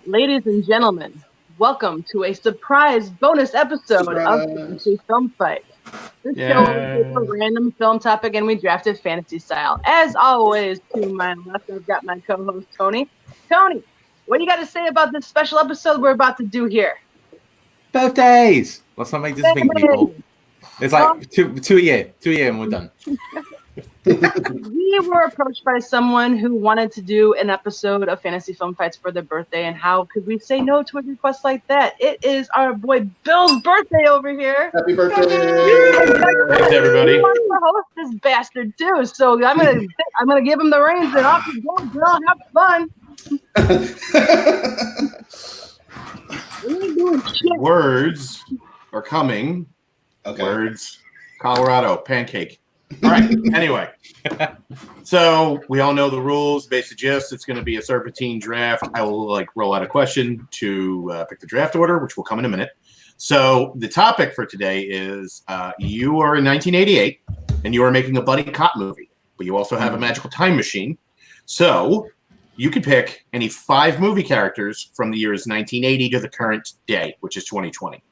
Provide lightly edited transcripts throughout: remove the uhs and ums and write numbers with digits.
Ladies and gentlemen, welcome to a surprise bonus episode of Fantasy Film Fight. This show is a random film topic and we draft it fantasy style. As always, to my left, I've got my co-host Tony. Tony, what do you got to say about this special episode we're about to do here? Birthdays! Let's not make this thing, people. It's like two a year and we're done. We were approached by someone who wanted to do an episode of Fantasy Film Fights for their birthday, and how could we say no to a request like that? It is our boy Bill's birthday over here. Happy birthday! Thanks, everybody. He wants to host this bastard too, so I'm gonna give him the reins and off you go, Bill. Have fun. Words are coming. Okay. Words, Colorado, pancake. All right. Anyway, so we all know the rules. Basic gist: it's going to be a serpentine draft. I will roll out a question to pick the draft order, which will come in a minute. So the topic for today is you are in 1988 and you are making a buddy cop movie, but you also have a magical time machine. So you could pick any 5 movie characters from the years 1980 to the current day, which is 2020.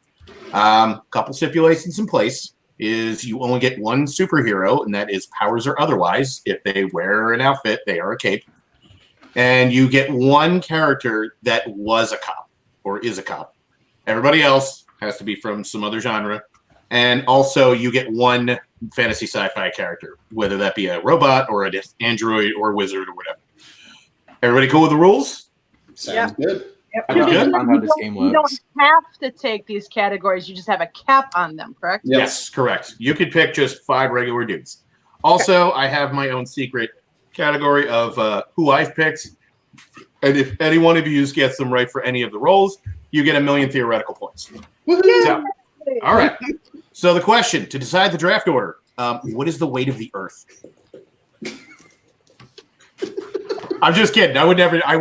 Couple stipulations in place is you only get one superhero, and that is powers or otherwise. If they wear an outfit, they are a cape. And you get one character that was a cop or is a cop. Everybody else has to be from some other genre. And also you get one fantasy sci-fi character, whether that be a robot or an android or wizard or whatever. Everybody cool with the rules? Sounds good. I don't know how this game works. You don't have to take these categories. You just have a cap on them, correct? Yep. Yes, correct. You could pick just 5 regular dudes. Also, I have my own secret category of who I've picked. And if any one of you gets them right for any of the roles, you get 1,000,000 theoretical points. So, all right. So the question, to decide the draft order, what is the weight of the Earth? I'm just kidding. I would never do that. I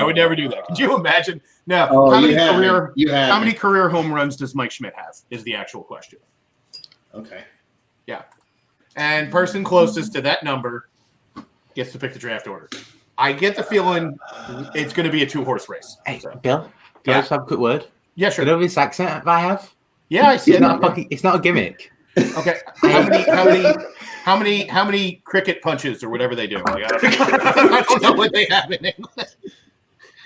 would never do that. Could you imagine? Now, how many career home runs does Mike Schmidt have? Is the actual question. Okay. Yeah. And person closest to that number gets to pick the draft order. I get the feeling it's going to be a 2-horse race. Hey, so. Bill, can I just have a quick word? Yeah, sure. You know this accent I have? Yeah, I see it. It's not a gimmick. Okay. How many cricket punches or whatever they do? I don't know what they have in English.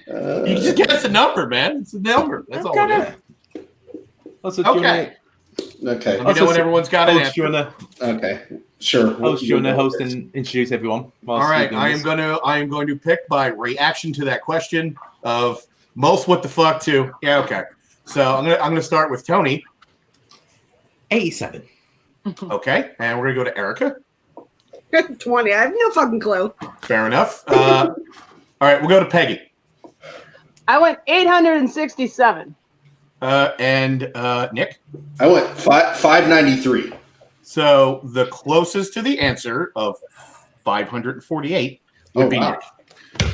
You just guess a number, man. It's a number. That's all it is. Okay. You know when everyone's got an answer. Okay. Sure. Host, you want to host and introduce everyone? All right. I am going to pick by reaction to that question of most what the fuck to. Yeah. Okay. So I'm gonna start with Tony. 87. Okay, and we're gonna go to Erica. 20. I have no fucking clue. Fair enough. All right, we'll go to Peggy. I went 867. And Nick. I went 593. So the closest to the answer of 548 would be Nick.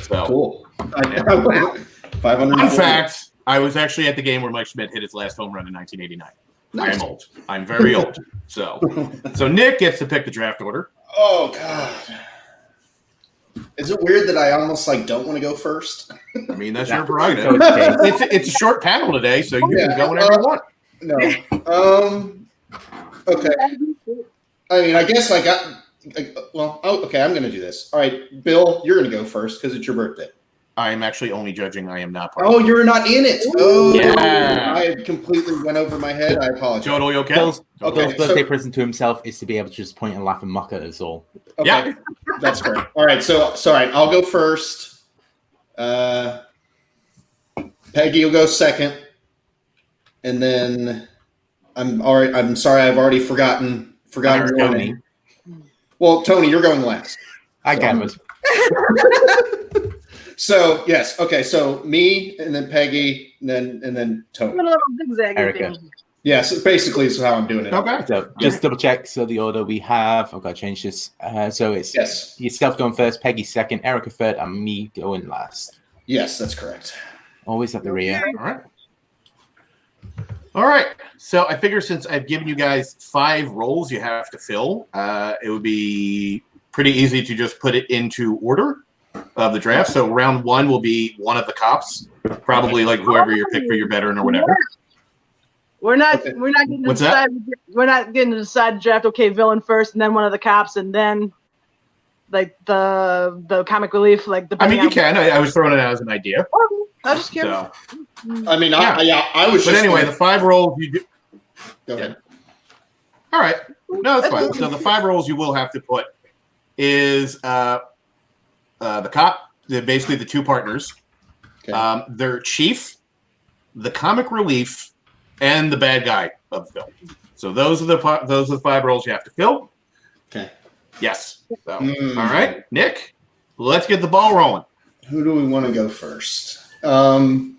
So cool. 500. Fun fact: I was actually at the game where Mike Schmidt hit his last home run in 1989. Nice. I am old. I'm very old. So Nick gets to pick the draft order. Oh God. Is it weird that I almost don't want to go first? I mean, that's your prerogative. It's a short panel today, so you can go whenever you want. No. Okay. I mean, I guess I got. Okay. I'm going to do this. All right, Bill, you're going to go first because it's your birthday. I am actually only judging. I am not part. Oh, you're not in it. Oh, yeah. I completely went over my head. I apologize. Totally okay. Bill's birthday present to himself is to be able to just point and laugh and mock at us all. Okay. Yeah, that's great. All right, so sorry, I'll go first. Peggy will go second, and then I'm sorry, I've already forgotten your name. Well, Tony, you're going last. I got it. So yes, okay. So me, and then Peggy, and then Tony. I'm a little zigzag. Erica. Yes, basically is how I'm doing it. Okay. So just double check. So the order we have, I've got to change this. So it's yourself going first, Peggy second, Erica third, and me going last. Yes, that's correct. Always at the rear. All right. So I figure since I've given you guys 5 roles you have to fill, it would be pretty easy to just put it into order of the draft. So round 1 will be one of the cops, probably like whoever you pick for your veteran or whatever. We're not getting to decide. We're not getting to decide to draft. Okay, villain first, and then one of the cops, and then like the comic relief. Like the. I mean, you can. I was throwing it out as an idea. I was just curious. So, I mean, I was. But anyway, the 5 roles you do. Go ahead. All right. No, that's fine. So the 5 roles you will have to put is the cop, basically the 2 partners, their chief, the comic relief, and the bad guy of the film. So those are the 5 roles you have to fill. Okay. Yes. So, all right, Nick, let's get the ball rolling. Who do we want to go first? I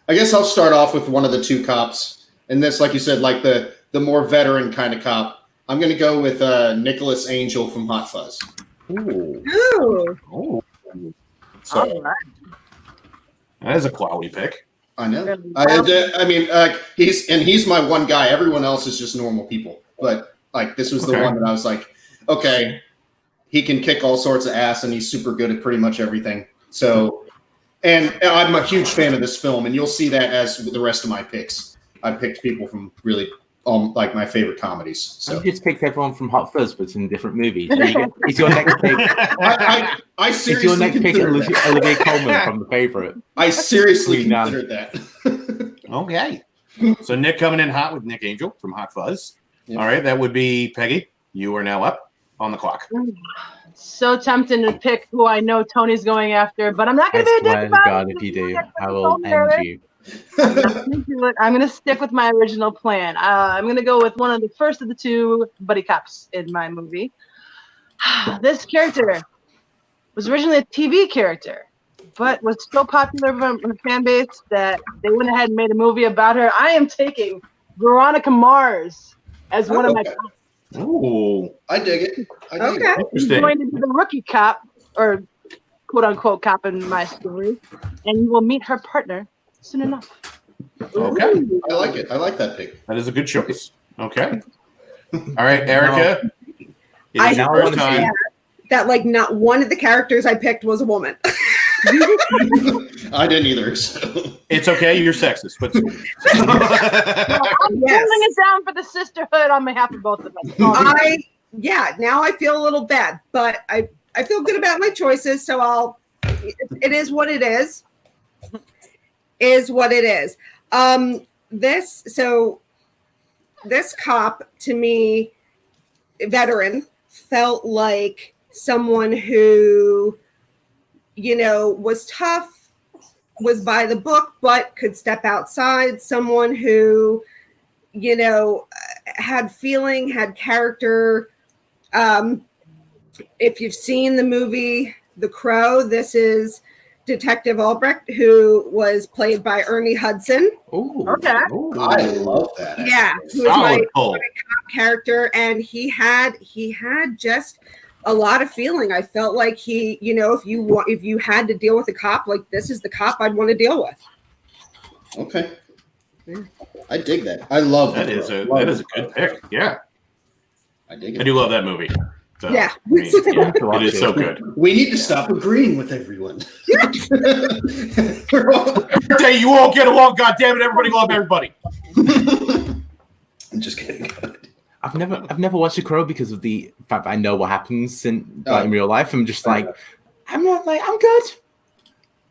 guess I'll start off with one of the 2 cops, and this, like you said, like the more veteran kind of cop. I'm going to go with Nicholas Angel from Hot Fuzz. Ooh. So that is a quality pick. I know. I mean, he's my one guy. Everyone else is just normal people. But like, this was the one that I was like, okay, he can kick all sorts of ass, and he's super good at pretty much everything. So, and I'm a huge fan of this film, and you'll see that as the rest of my picks. I picked people from really like my favorite comedies. So you just picked everyone from Hot Fuzz, but in different movies. Is your next pick? I seriously is your next pick Olivia Colman from The Favorite? I seriously considered that. Okay. So Nick coming in hot with Nick Angel from Hot Fuzz. Yep. All right, that would be Peggy. You are now up on the clock. So tempting to pick who I know Tony's going after, but I'm not going to be a dick about God, if you do, I will end you. I'm going to stick with my original plan. I'm going to go with one of the first of the 2 buddy cops in my movie. This character was originally a TV character, but was so popular from the fan base that they went ahead and made a movie about her. I am taking Veronica Mars as one of my cops. Ooh, I dig it. She's going to be the rookie cop, or quote-unquote cop in my story, and you will meet her partner soon enough. Okay. I like it. I like that pick. That is a good choice. Okay. All right, Erica. I now that like not one of the characters I picked was a woman. I didn't either. So. It's okay. You're sexist, but I'm pulling it down for the sisterhood on behalf of both of us. Now I feel a little bad, but I feel good about my choices. So it is what it is. Is what it is. This cop to me, veteran, felt like someone who, was tough, was by the book, but could step outside. Someone who, had feeling, had character. If you've seen the movie The Crow, this is Detective Albrecht, who was played by Ernie Hudson. Ooh, okay. Ooh. I love that. Yeah, who was my cop character, and he had just a lot of feeling. I felt like he, if you had to deal with a cop, like this is the cop I'd want to deal with. Okay, I dig that. I love that. That is a good pick. Yeah, I dig it. I do love that movie. So, yeah. It is so good. We need to stop agreeing with everyone. Hey, you all get along, goddammit, everybody love everybody. I'm just kidding. I've never watched The Crow because of the fact that I know what happens in real life. I'm just like, I'm good.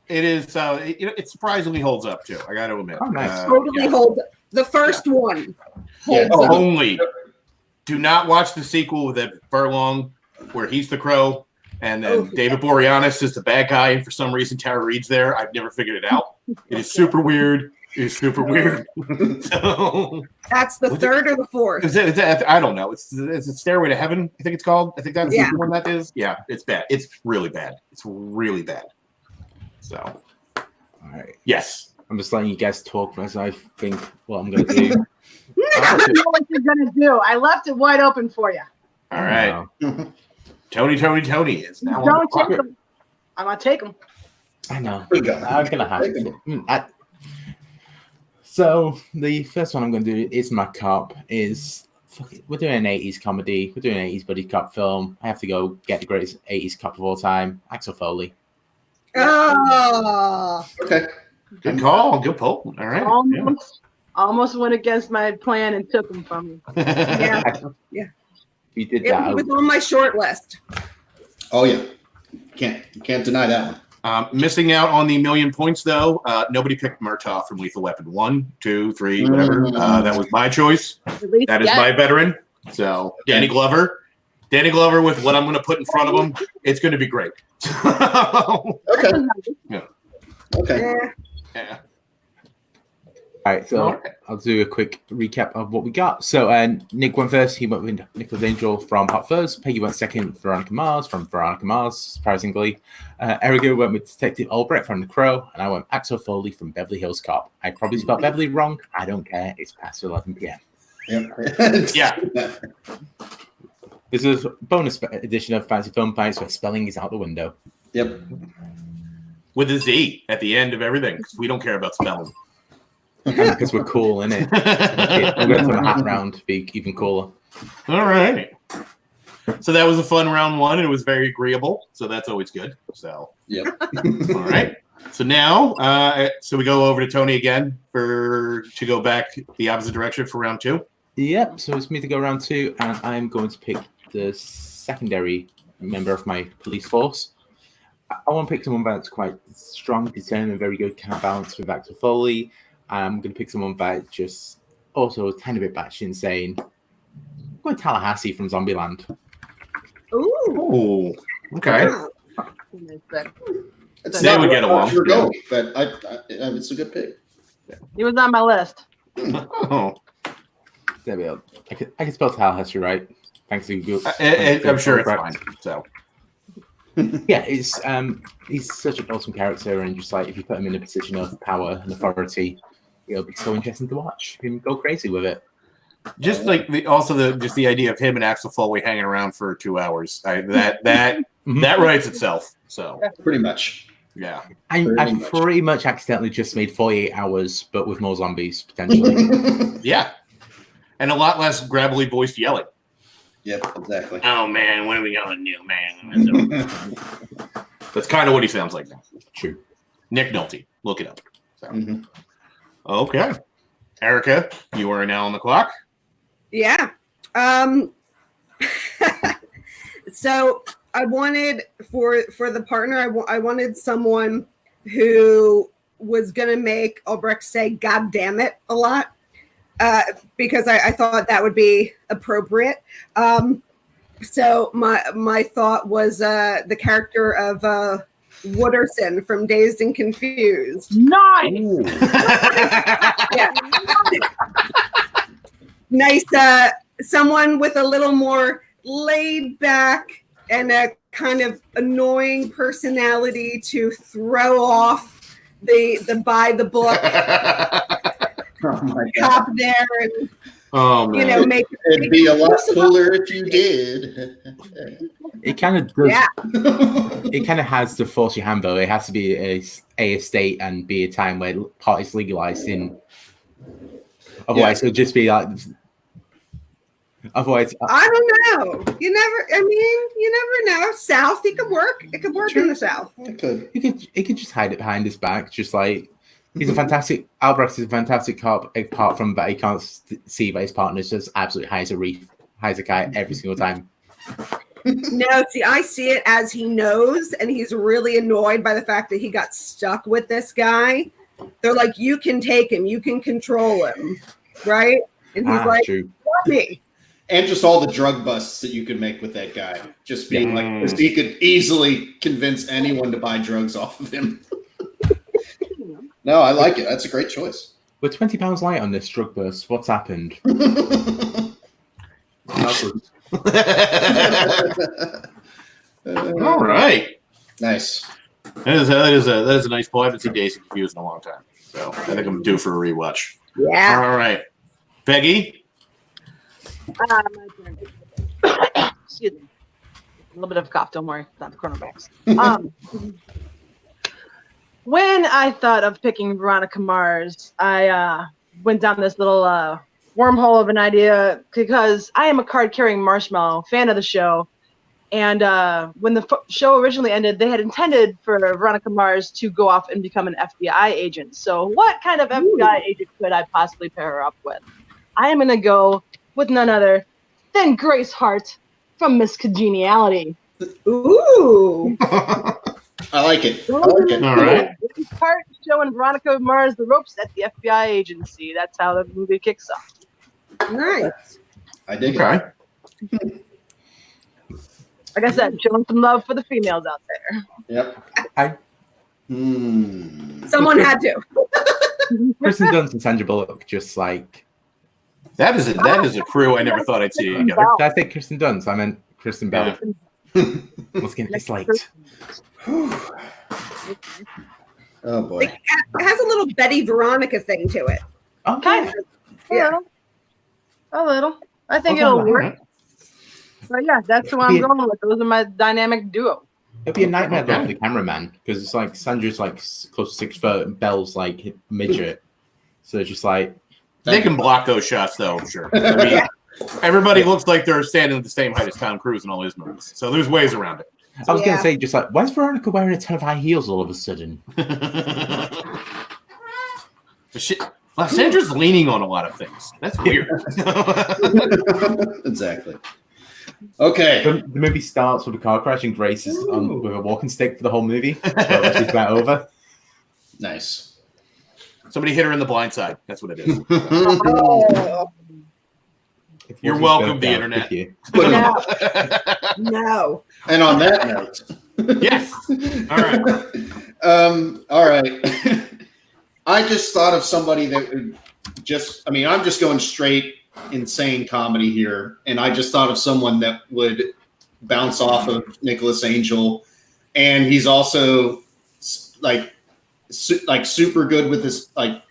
It is it surprisingly holds up too. I got to admit. Oh, nice. Totally holds up. The first one holds up. Only do not watch the sequel with Ed Furlong where he's the Crow and then David Boreanaz is the bad guy, and for some reason Tara Reid's there. I've never figured it out. It is super weird. So, that's the third or the fourth. Is that, I don't know. It's a Stairway to Heaven, I think it's called. I think that's the one that is. Yeah, it's bad. It's really bad. So, all right. Yes. I'm just letting you guys talk as I think what I'm going to do. I don't know what you're going to do. I left it wide open for you. All right. Tony is now on the clock. I'm going to take him. I know. I'm going to have to. So the first one I'm going to do is my cop is fuck it. We're doing an 80s comedy. We're doing an 80s buddy cop film. I have to go get the greatest 80s cop of all time, Axel Foley. Oh, Okay. Good call. Good poll. All right. Almost went against my plan and took him from me. yeah. You did It that. was on my short list. Oh yeah. Can't deny that one. Missing out on the 1,000,000 points though. Nobody picked Murtaugh from Lethal Weapon 1, 2, 3, whatever. That was my choice. That is my veteran. So Danny Glover with what I'm going to put in front of him. It's going to be great. Okay. Yeah. Okay. Yeah. All right, so I'll do a quick recap of what we got. So Nick went first. He went with Nicholas Angel from Hot Fuzz. Peggy went second, Veronica Mars from Veronica Mars, surprisingly. Erigo went with Detective Albrecht from The Crow, and I went Axel Foley from Beverly Hills Cop. I probably spelled Beverly wrong. I don't care. It's past 11 p.m. Yep. Yeah. This is a bonus edition of Fancy Film Fights where spelling is out the window. Yep. With a Z at the end of everything. We don't care about spelling. Because we're cool, innit? We're going to turn the hat round to be even cooler. All right. So that was a fun round one, and it was very agreeable. So that's always good. So Yep. all right. So now, so we go over to Tony again to go back the opposite direction for round two. Yep. So it's me to go round two, and I'm going to pick the secondary member of my police force. I want to pick someone that's quite strong, determined, and very good counterbalance with Axel Foley. I'm going to pick someone that's just also a tiny bit batshit insane. I'm going Tallahassee from Zombieland. Ooh. Okay. It's They not would get along. Your goal, but it's a good pick. He was on my list. Oh. There we go. I can spell Tallahassee right. Thanks to Google. I'm sure it's fine. So. Yeah, he's such an awesome character, and just like if you put him in a position of power and authority, it'll be so interesting to watch him go crazy with it. Just like the idea of him and Axel Foley hanging around for 2 hours, that writes itself. So Pretty much. yeah, I pretty much accidentally just made 48 hours, but with more zombies potentially. yeah, and a lot less gravelly voiced yelling. Yep, exactly. Oh man, what are we gonna do, man? That's kind of what he sounds like now. True. Nick Nolte, look it up. So. Okay, Erica, you are now on the clock. Yeah. So I wanted for the partner, I wanted someone who was gonna make Albrecht say "God damn it" a lot. Because I thought that would be appropriate. So my thought was the character of Wooderson from Dazed and Confused. Nice. Yeah. Nice. Someone with a little more laid back and a kind of annoying personality to throw off the by the book. Oh my God. Cop there and make it'd be a lot cooler if you did. It kind of does. Yeah. It kind of has to force your hand, though. It has to be a state and be a time where pot is legalized in. Otherwise, it'll just be like. Otherwise, I don't know. You never know. South, it could work. It could work in the South. It could. It could just hide it behind his back, just like. He's a fantastic. Albrecht is a fantastic cop. Apart from that, he can't see that his partner's just absolutely high as a kite every single time. No, see, I see it as he knows, and he's really annoyed by the fact that he got stuck with this guy. They're like, "You can take him, you can control him, right?" And he's like, True. "What me?" And just all the drug busts that you could make with that guy. Just being like, 'cause he could easily convince anyone to buy drugs off of him. No, I like it. That's a great choice. We're 20 pounds light on this drug burst. What's happened? All right. Nice. That is a nice poll. I haven't seen Dazed and Confused in a long time, so I think I'm due for a rewatch. Yeah. All right, Peggy. My turn. Excuse me. A little bit of a cough. Don't worry. Not the coronavirus. When I thought of picking Veronica Mars, I went down this little wormhole of an idea because I am a card-carrying marshmallow fan of the show. And when the show originally ended, they had intended for Veronica Mars to go off and become an FBI agent. So what kind of FBI agent could I possibly pair her up with? I am going to go with none other than Grace Hart from Miss Congeniality. Ooh. I like it. All right. Grace Hart showing Veronica Mars the ropes at the FBI agency. That's how the movie kicks off. Nice. I dig it. Okay. Like I said, showing some love for the females out there. Yep. Someone had to. Kristen Dunst and Sandra Bullock just like. That is a crew I never thought I'd see together. Did I say Kristen Dunst? I meant Kristen Bell. What's getting this late? Oh boy. It has a little Betty Veronica thing to it. Okay. Yeah. A little. I think it'll work. But yeah, that's who I'm going with. Those are my dynamic duo. It'd be a nightmare though for the cameraman because it's like Sandra's like close to 6 foot and Belle's like midget. So it's just like They can block those shots though, sure. I mean, everybody looks like they're standing at the same height as Tom Cruise in all his movies. So there's ways around it. I was gonna say just like why is Veronica wearing a ton of high heels all of a sudden? Well, Sandra's leaning on a lot of things. That's weird. Exactly. Okay. The movie starts with a car crash and Grace is on with a walking stick for the whole movie. So she's about over. Nice. Somebody hit her in the blind side. That's what it is. Oh, You're welcome, the internet. no. And on that note. Yes. All right. All right. I just thought of somebody that would I'm just going straight insane comedy here. And I just thought of someone that would bounce off of Nicholas Angel. And he's also like super good with this, what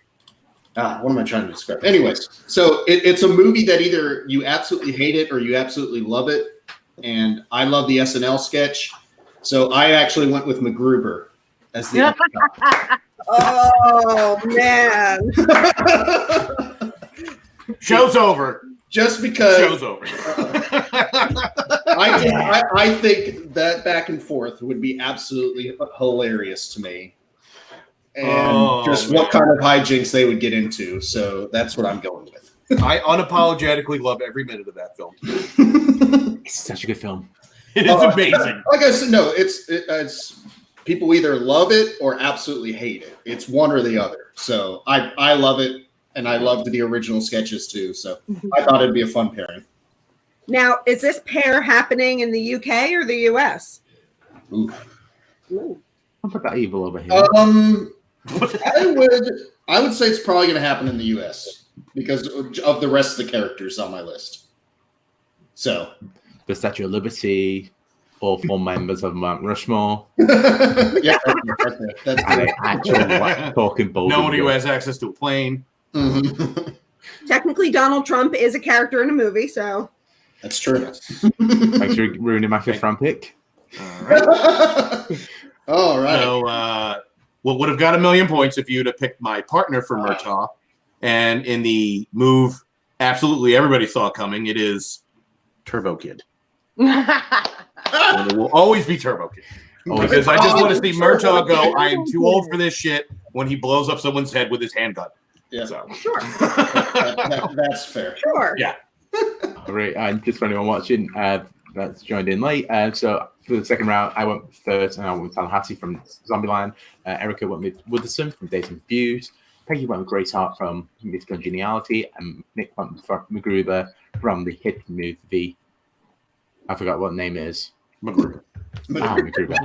am I trying to describe? Anyways, so it's a movie that either you absolutely hate it or you absolutely love it. And I love the SNL sketch. So I actually went with MacGruber as the Oh man. Show's over. Just because Show's over. I think that back and forth would be absolutely hilarious to me. And what kind of hijinks they would get into. So that's what I'm going with. I unapologetically love every minute of that film. It's such a good film. It is amazing. Like I said, no, it's people either love it or absolutely hate it. It's one or the other. So I love it, and I loved the original sketches too. So I thought it'd be a fun pairing. Now, is this pair happening in the UK or the US? Ooh. I'll put that evil over here. I would say it's probably going to happen in the US because of the rest of the characters on my list. So the Statue of Liberty, all 4 members of Mount Rushmore. Yeah, that's and actual talking bull. Nobody who has access to a plane. Mm-hmm. Technically, Donald Trump is a character in a movie, so that's true. Thanks for ruining my 5th round pick. All right. So, what would have got 1,000,000 points if you'd have picked my partner for Murtaugh, and in the move, absolutely everybody saw coming. It is Turbo Kid. And it will always be Turbo Kid. Because I just want to see Murtaugh go, I am too old for this shit when he blows up someone's head with his handgun. Yeah. So. sure. That's fair. Sure. Yeah. All right. And just for anyone watching that's joined in late. So for the second round, I went first, and I went with Tallahassee from Zombieland. Erica went with Wooderson from Days and Confused. Peggy went with Grace Hart from Miss Congeniality, and Nick went with MacGruber from the hit movie. I forgot what name it is. MacGruber. MacGruber.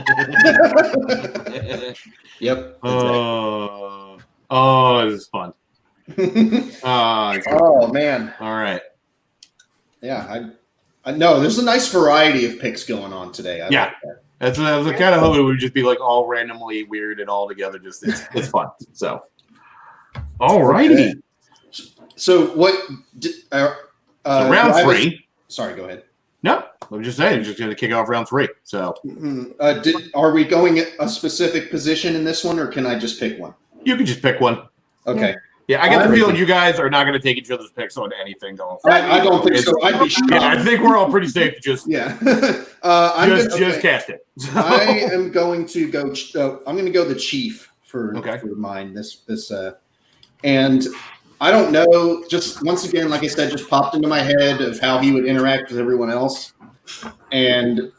Yep. This is fun. Oh man. All right. Yeah, I know there's a nice variety of picks going on today. I like that. That's I was kind of hoping it would just be like all randomly weird and all together. Just it's fun. So, all righty. Okay. So what? Round 3. Sorry, go ahead. No, let me just say, I'm just going to kick off round 3. So, are we going a specific position in this one, or can I just pick one? you can just pick one. Okay. Yeah, I get the feeling you guys are not going to take each other's picks on anything going forward. I don't think so. I'd be shocked. Yeah, I think we're all pretty safe to just just cast it. So. I am going to go. I'm going to go the chief for mine. And I don't know. Just once again, like I said, just popped into my head of how he would interact with everyone else, and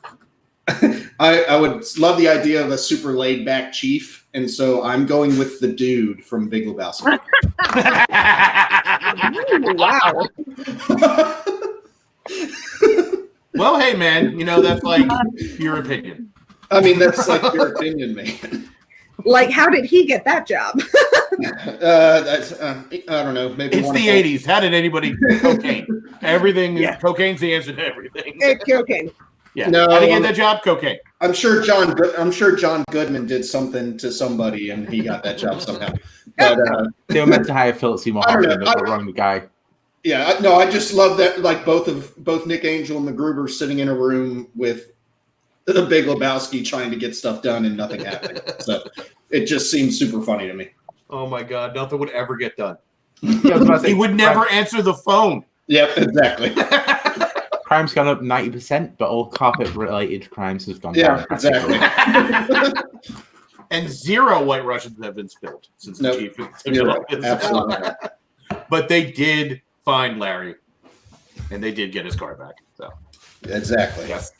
I would love the idea of a super laid back chief. And so I'm going with the dude from Big Lebowski. Wow. Well, hey, man, that's like your opinion. I mean, that's like your opinion, man. Like, how did he get that job? I don't know. Maybe it's the 80s. How did anybody cocaine? Everything. Yeah. Cocaine's the answer to everything. Cocaine. Yeah. No, how did he get that job? Cocaine. I'm sure John Goodman did something to somebody, and he got that job somehow. But they were meant to hire Philip Seymour Hoffman, but got wrong the guy. Yeah, I just love that. Like both Nick Angel and MacGruber sitting in a room with the Big Lebowski trying to get stuff done, and nothing happening. So it just seems super funny to me. Oh my God, nothing would ever get done. Yeah, he would never answer the phone. Yep, exactly. Crime's gone up 90%, but all carpet-related crimes have gone down. Exactly. And 0 White Russians have been spilled since the chief. Absolutely. But they did find Larry, and they did get his car back. So exactly. Yes.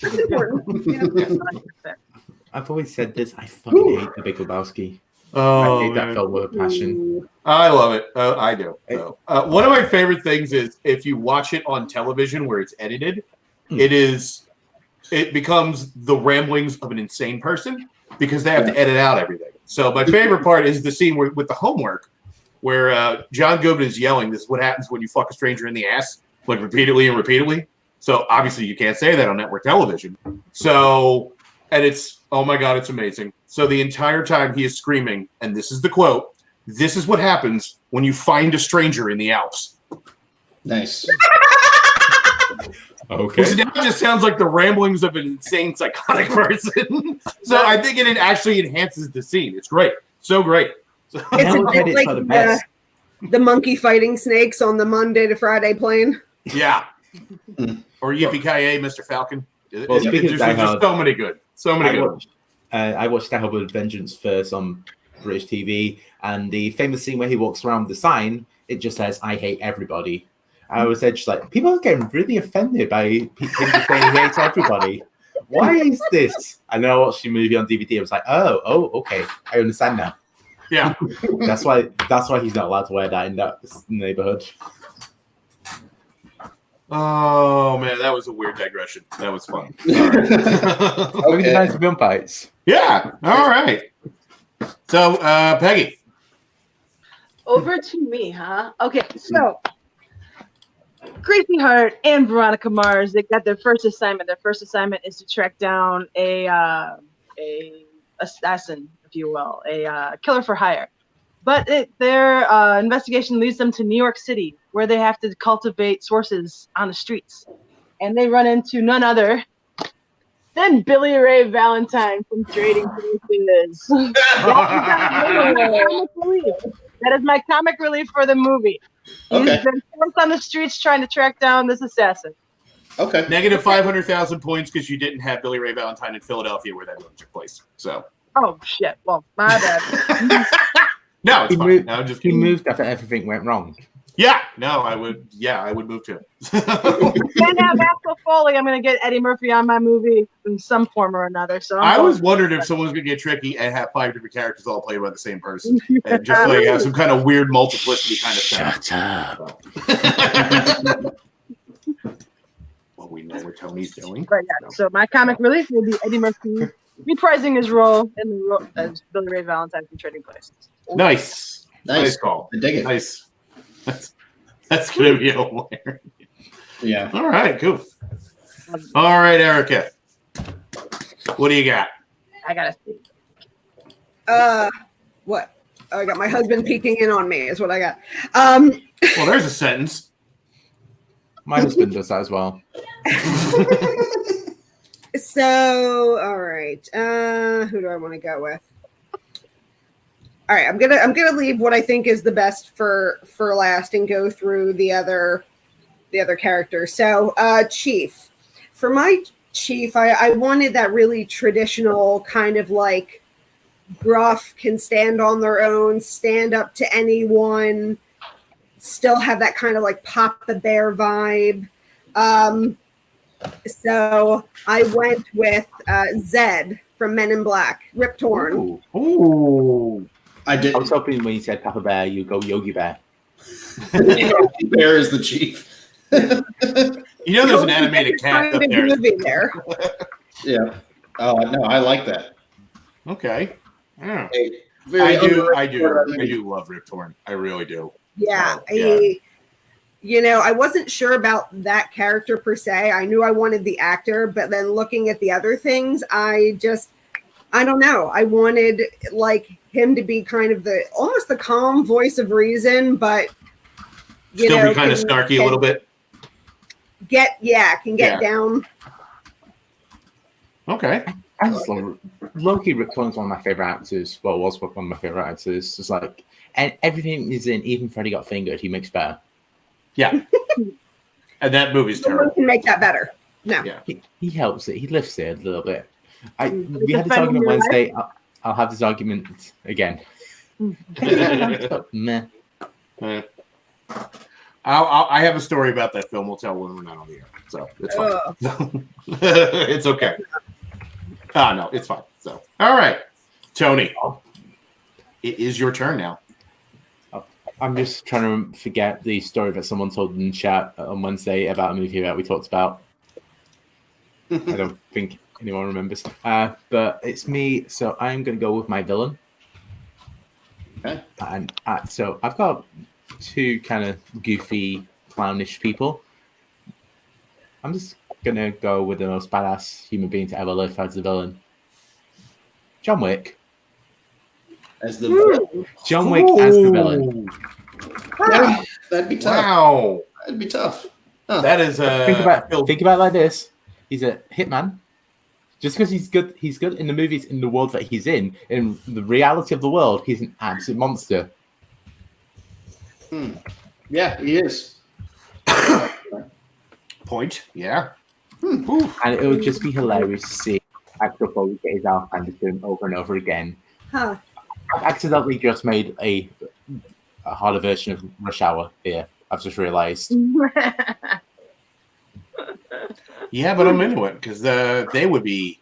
I've always said this. I fucking hate the Big Lebowski. Oh, I hate that film with a passion. I love it. I do. So, one of my favorite things is if you watch it on television where it's edited, it becomes the ramblings of an insane person because they have to edit out everything. So my favorite part is the scene with the homework where John Goodman is yelling, "This is what happens when you fuck a stranger in the ass," like repeatedly and repeatedly. So obviously you can't say that on network television. So, and it's, oh my God, it's amazing. So the entire time he is screaming, and this is the quote, "This is what happens when you find a stranger in the Alps." Nice. Okay. Which now just sounds like the ramblings of an insane psychotic person. So I think it actually enhances the scene. It's great. So great. It's a bit like the monkey fighting snakes on the Monday to Friday plane. Yeah. Or Yippee-ki-yay, Mr. Falcon. Well, There's just so many good. So many good. I watched Die Hard with Vengeance first on British TV, and the famous scene where he walks around with the sign, it just says, "I hate everybody." I was just like, people are getting really offended by people saying he hates everybody. Why is this? And then I watched the movie on DVD. I was like, oh, okay, I understand now. Yeah, that's why he's not allowed to wear that in that neighborhood. Oh man, that was a weird digression. That was fun. Okay. Nice film fights. Yeah. All right. So, Peggy. Over to me, huh? Okay, so Gracie Hart and Veronica Mars, they got their first assignment. Their first assignment is to track down a assassin, if you will, a killer for hire. But their investigation leads them to New York City, where they have to cultivate sources on the streets. And they run into none other than Billy Ray Valentine from Trading Places. That is my comic relief for the movie. Okay. He's been forced on the streets trying to track down this assassin. Okay. Negative 500,000 points because you didn't have Billy Ray Valentine in Philadelphia where that movie took place. So. Oh shit! Well, my bad. No, it's fine. No, he moved after everything went wrong. Yeah. No, I would. Yeah, I would move too. And have Axel Foley. I'm gonna get Eddie Murphy on my movie in some form or another. So I was wondering if someone's gonna get tricky and have 5 different characters all played by the same person, and just like have some kind of weird multiplicity kind of stuff. Shut up. Well, we know what Tony's doing. But yeah, so my comic relief will be Eddie Murphy reprising his role in the role as Billy Ray Valentine from Trading Places. Nice call. I dig it. Nice. That's gonna be hilarious. Yeah. All right. Cool. All right, Erica. What do you got? I gotta see. What? Oh, I got my husband peeking in on me. Is what I got. Well, there's a sentence. My husband does that as well. So, all right. Who do I want to go with? All right, I'm gonna leave what I think is the best for last and go through the other characters. So, Chief. For my Chief, I wanted that really traditional kind of like gruff, can stand on their own, stand up to anyone, still have that kind of like Pop the Bear vibe. So I went with Zed from Men in Black, Rip Torn. Ooh. I was hoping when you said Papa Bear, you go Yogi Bear. Yogi Bear is the chief. You know, there's an animated cat up there. Movie there. Yeah. Oh no, I like that. Okay. Yeah. Hey, I do love Rip Torn. I really do. Yeah. Yeah. I wasn't sure about that character per se. I knew I wanted the actor, but then looking at the other things, I don't know. I wanted like him to be kind of almost the calm voice of reason, but still be kind of snarky a little bit. Can get down. Okay. I just love Loki. Rip Torn's one of my favorite actors. Well, was one of my favorite actors. It's like, and everything is in. Even Freddy Got Fingered, he makes better. Yeah. And that movie's Someone terrible. can make that better. No. Yeah. He helps it. He lifts it a little bit. We had this argument Wednesday. I'll have this argument again. Meh. I have a story about that film. We'll tell when we're not on the air. So it's fine. It's okay. No, it's fine. So, all right. Tony, it is your turn now. I'm just trying to forget the story that someone told in chat on Wednesday about a movie that we talked about. I don't think anyone remembers. But it's me, so I'm going to go with my villain. Okay. And so I've got two kind of goofy, clownish people. I'm just going to go with the most badass human being to ever live as the villain. John Wick. As the villain. John Wick as the villain. Yeah, that'd be tough. Wow. That'd be tough. Huh. That is think about it like this. He's a hitman. Just because he's good in the movies, in the world that he's in the reality of the world, he's an absolute monster. Yeah, he is. Point. Yeah. And it would just be hilarious to see actor Foley get his ass handed to him over and over again. Huh. I've accidentally just made a harder version of Rush Hour here. I've just realised. Yeah, but I'm into it because they would be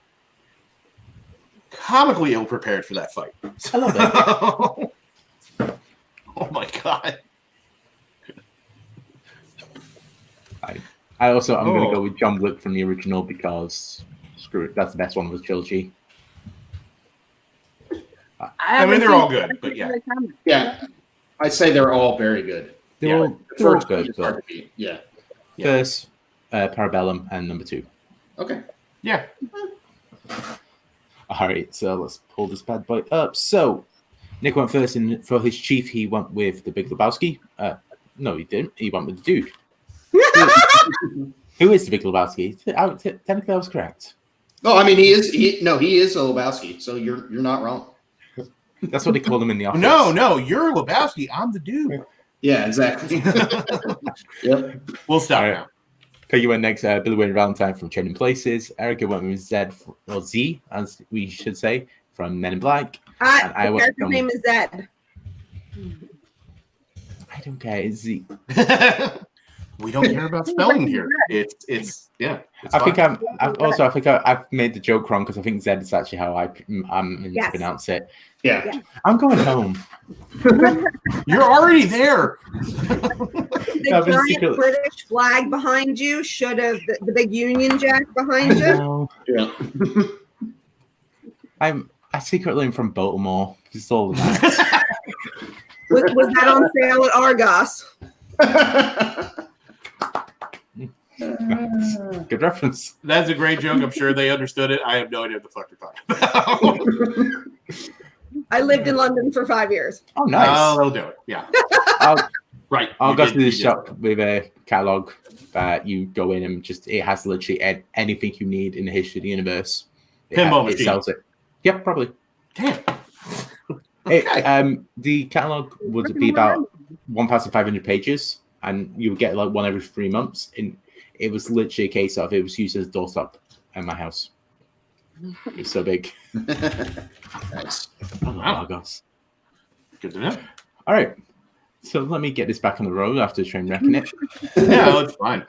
comically ill prepared for that fight. I love it. Oh my god. I'm going to go with John Wick from the original because screw it, that's the best one of the trilogy. I mean, they're all good, but yeah. Yeah, I'd say they're all very good. They're all good, but yeah. First, Parabellum, and number 2. Okay. Yeah. All right, so let's pull this bad boy up. So, Nick went first, and for his chief, he went with the Big Lebowski. No, he didn't. He went with the dude. Who is the Big Lebowski? Technically, I was correct. Oh, I mean, he is a Lebowski, so you're not wrong. That's what they call him in the office. No, you're Lebowski. I'm the dude. Yeah, exactly. Yep. We'll stop now. Peggy went next. Billy Wayne Valentine from Trading Places. Erica went with Z, as we should say, from Men in Black. And I went from... name is Zed. I don't care. It's Z. We don't care about spelling here. It's yeah. I think I've made the joke wrong because I think Zed is actually how I'm to pronounce it. Yeah. I'm going home. You're already there. The giant British flag behind you should have the big Union Jack behind you. Yeah. I secretly am from Baltimore. Just all of that. Was that on sale at Argos? Good reference. That's a great joke. I'm sure they understood it. I have no idea what the fuck you're talking about. I lived in London for 5 years. Oh, nice. Oh, they'll do it. Yeah. Right. I'll go to the shop with a catalog that you go in and it has literally anything you need in the history of the universe. Pinball machine. It sells it. Yep, probably. Damn. The catalog would be about 1,500 pages, and you would get like one every 3 months. And it was literally a case of it was used as a doorstop at my house. It's so big. Nice. I love Argos. Good to know. All right. So let me get this back on the road after train wrecking it. Yeah, it's fine.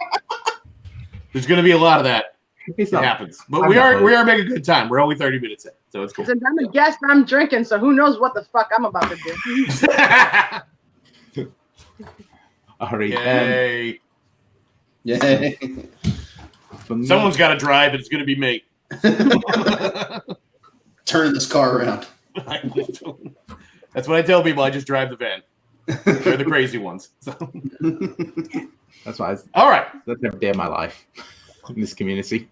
There's going to be a lot of that. It happens. But we are making a good time. We're only 30 minutes in, so it's cool. Since I'm a guest, I'm drinking, so who knows what the fuck I'm about to do. All right. Yay. Yay. Someone's got to drive, and it's going to be me. Turn this car around. That's what I tell people. I just drive the van. They're the crazy ones. So. That's why. All right. That's every day of my life in this community.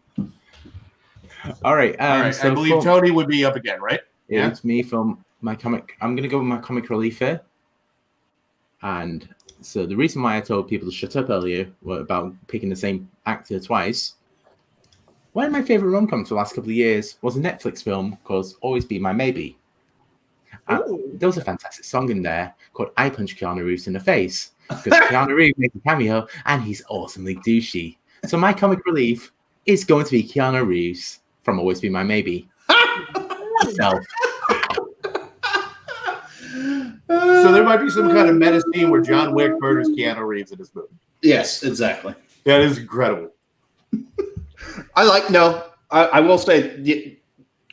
All right. All right. So I believe Tony would be up again, right? It's me from my comic. I'm going to go with my comic relief here. And so the reason why I told people to shut up earlier about picking the same actor twice. One of my favorite rom-coms for the last couple of years was a Netflix film called Always Be My Maybe. There was a fantastic song in there called I Punch Keanu Reeves in the Face, because Keanu Reeves makes a cameo and he's awesomely douchey. So my comic relief is going to be Keanu Reeves from Always Be My Maybe. So there might be some kind of meta scene where John Wick murders Keanu Reeves in this movie. Yes, exactly. That is incredible. I will say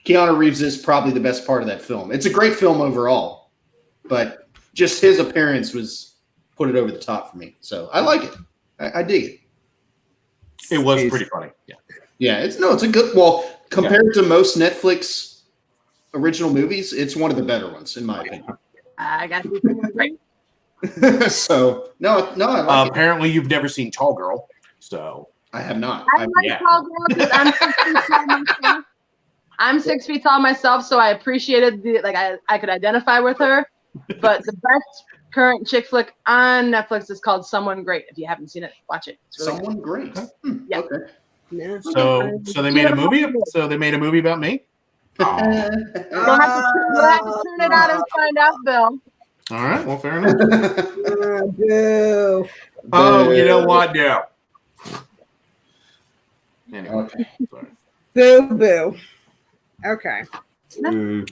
Keanu Reeves is probably the best part of that film. It's a great film overall, but just his appearance put it over the top for me. So I like it. I dig it. It was pretty funny. Yeah. Yeah, it's a good, compared to most Netflix original movies, it's one of the better ones in my opinion. I got to be great. So I like it. Apparently you've never seen Tall Girl, so I have not. I like Tall Girl because I'm 6 feet tall myself. I'm 6 feet tall myself, so I appreciated I could identify with her. But the best current chick flick on Netflix is called Someone Great. If you haven't seen it, watch it. It's really Someone Great. Yeah. Okay. Yeah. So they made a movie. So they made a movie about me. You'll have to turn it out and find out, Bill. All right. Well, fair enough. Boo. Oh, you know what? Yeah. Anyway. Okay. Sorry. Boo. Okay. boo.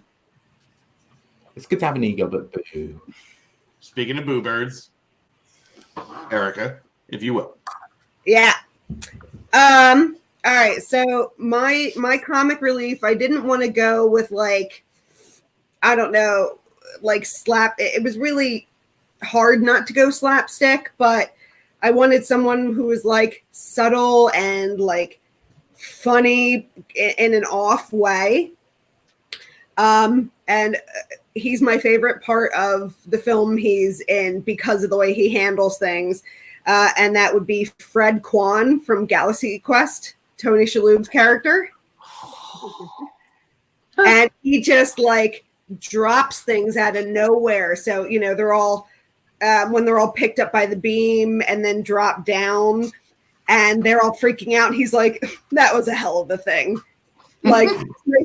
It's good to have an ego, but boo. Speaking of boo birds, Erica, if you will. Yeah. All right. So my comic relief, I didn't want to go with slap. It was really hard not to go slapstick, but I wanted someone who was subtle and funny in an off way. And he's my favorite part of the film he's in because of the way he handles things. And that would be Fred Kwan from Galaxy Quest, Tony Shalhoub's character. And he just drops things out of nowhere. So, they're all, when they're all picked up by the beam and then drop down and they're all freaking out. He's like, that was a hell of a thing. Nice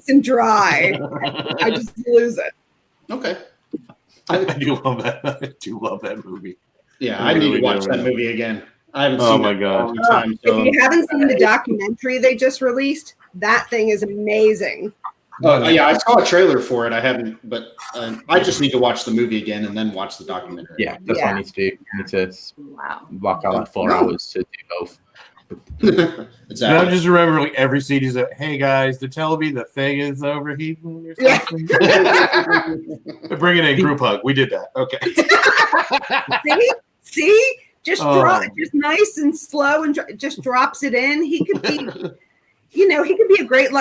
and dry. I just lose it. Okay. I do love that. I do love that movie. Yeah, I need to watch that movie again. I haven't Oh seen my it God. in a long time. If you haven't seen the documentary they just released, that thing is amazing. Yeah, I saw a trailer for it. I haven't, but I just need to watch the movie again and then watch the documentary. Yeah, that's what I need to do. I need to block out 4 hours to do both. Exactly. And I just remember every scene is hey guys, they're telling me the thing is overheating or something. Bring it in, group hug. We did that. Okay. See? Just nice and slow and just drops it in. He could be, he could be a great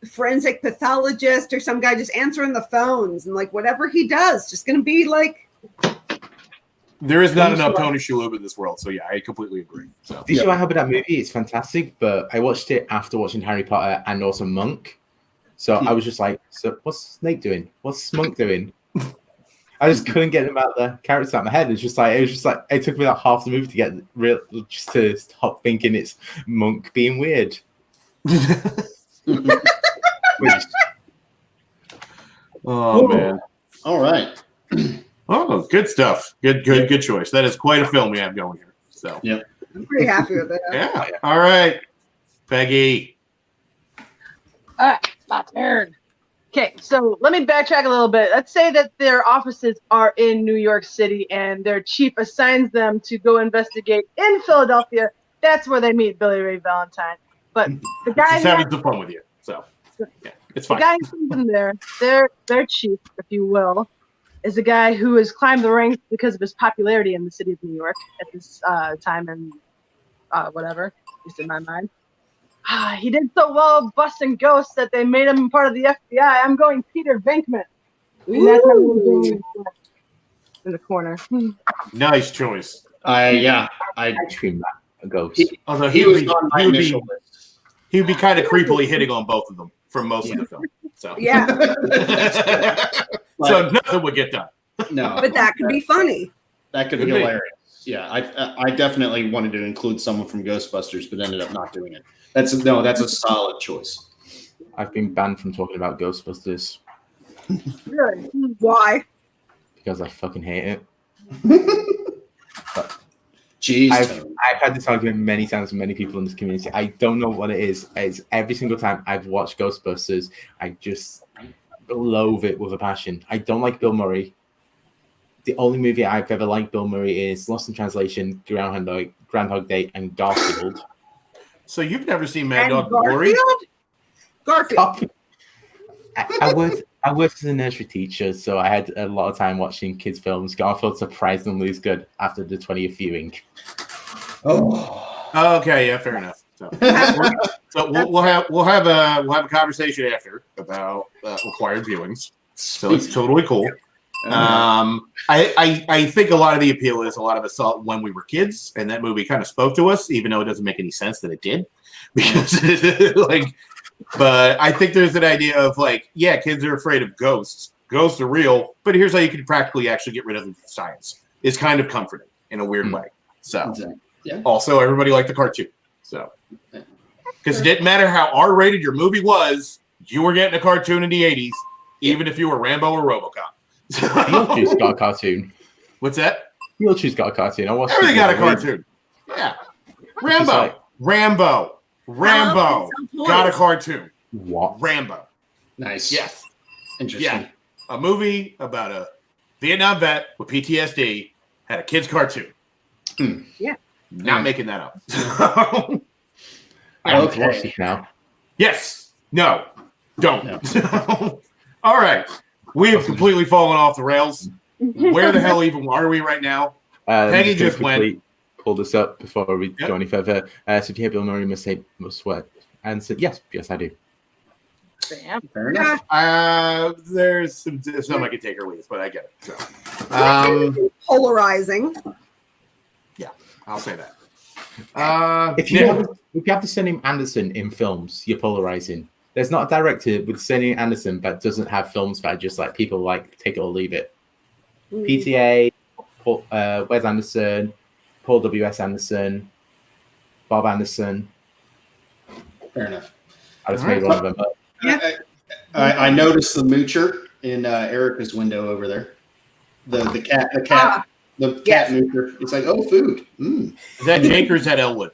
forensic pathologist or some guy just answering the phones and whatever he does, just gonna be There is not enough Tony Shalhoub in this world, so yeah, I completely agree. So the issue I have with that movie, it's fantastic, but I watched it after watching Harry Potter and also Monk. So I was just so what's Snape doing? What's Monk doing? I just couldn't get them out the characters out of my head. It took me half the movie to get just to stop thinking it's Monk being weird. Oh man. All right. Oh, good stuff. Good choice. That is quite a film we have going here. So Yep. I'm pretty happy with that. yeah. All right, Peggy. All right, my turn. Okay, so let me backtrack a little bit. Let's say that their offices are in New York City and their chief assigns them to go investigate in Philadelphia. That's where they meet Billy Ray Valentine. But the guy Just having some fun with you. So yeah, it's fine. The guy who sends them there, their chief, if you will, is a guy who has climbed the ranks because of his popularity in the city of New York at this time and whatever, at least in my mind. He did so well busting ghosts that they made him part of the FBI. I'm going Peter Venkman. And that's my little game in the corner. Nice choice. I dream that a ghost. Although he was on my initial list. He would be kind of creepily hitting on both of them for most of the film. So Yeah, so nothing would get done. No, but that could be funny. that could be hilarious. Yeah, I definitely wanted to include someone from Ghostbusters, but ended up not doing it. That's a solid choice. I've been banned from talking about Ghostbusters Really? Why? because I fucking hate it. Jeez, I've had this argument many times with many people in this community. I don't know what it is. It's every single time I've watched Ghostbusters, I just loathe it with a passion. I don't like Bill Murray. The only movie I've ever liked Bill Murray is Lost in Translation, Groundhog Day, and Garfield. So you've never seen Mad And Dog Glory? Garfield. I worked as a nursery teacher, so I had a lot of time watching kids' films. Garfield surprisingly is good after the 20th viewing. Oh, Okay, yeah, fair enough. So, we'll have a conversation after about required viewings. So it's totally cool. I think a lot of the appeal is a lot of us saw it when we were kids, and that movie kind of spoke to us, even though it doesn't make any sense that it did, because but I think there's an idea of like, yeah, kids are afraid of ghosts. Ghosts are real, but here's how you can practically actually get rid of them with science. It's kind of comforting in a weird way. So yeah. also everybody liked the cartoon. So because it didn't matter how R-rated your movie was, you were getting a cartoon in the 80s, even if you were Rambo or RoboCop. Beetlejuice got a cartoon. What's that? Beetlejuice got a cartoon. I watched Everything got a cartoon. Yeah. Rambo got a cartoon. What? Rambo. Nice. Yes. Interesting. Yeah. A movie about a Vietnam vet with PTSD had a kid's cartoon. Yeah. Not making that up. I have to watch this now. Yes. No. Don't. No. All right. We have completely fallen off the rails. Where the hell even are we right now? Peggy just went. Pull this up before we go any further. So if you hear Bill Murray must sweat, and said yes, I do. Bam. Fair enough. There's some I can take or leave, but I get it. So, Polarizing. yeah, I'll say that. If you have the surname Anderson in films, you're polarizing. There's not a director with the surname Anderson that doesn't have films that are just like people like take it or leave it. PTA, Wes Anderson, Paul W.S. Anderson, Bob Anderson. Fair enough. I just made one of them up. I noticed the moocher in Erica's window over there. The cat moocher. It's like, oh, food. Is that Jake or is that Elwood?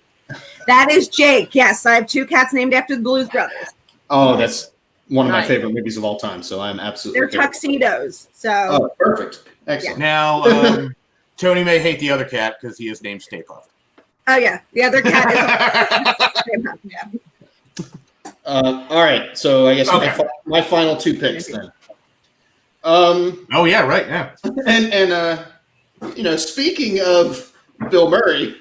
That is Jake. Yes, I have two cats named after the Blues Brothers. Oh, that's one of my favorite movies of all time. So I'm absolutely. They're tuxedos. So. Oh, perfect. Excellent. Now, Tony may hate the other cat because he is named Stay Puft. Oh yeah, the other cat is. All right, so I guess my final two picks then. Oh yeah, right. Yeah. And speaking of Bill Murray,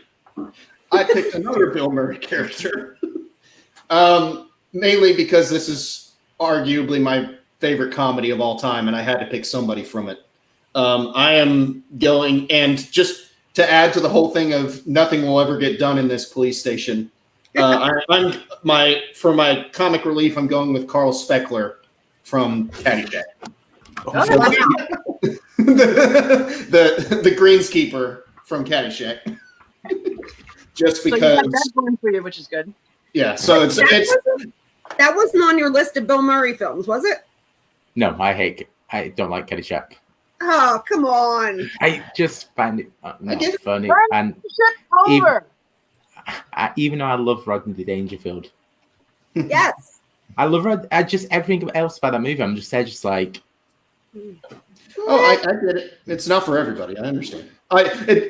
I picked another Bill Murray character, mainly because this is arguably my favorite comedy of all time, and I had to pick somebody from it. I am going, and just to add to the whole thing of nothing will ever get done in this police station. For my comic relief, I'm going with Carl Speckler from Caddyshack. the greenskeeper from Caddyshack. Just because. So you got that going for you, which is good. Yeah, so it's that wasn't on your list of Bill Murray films, was it? No, I hate I don't like Caddyshack. Oh, come on. I just find it not funny. Burn And shit over. even though I love Rodney Dangerfield, Yes. I love just everything else about that movie. I'm just there, just like. I get it. It's not for everybody. I understand.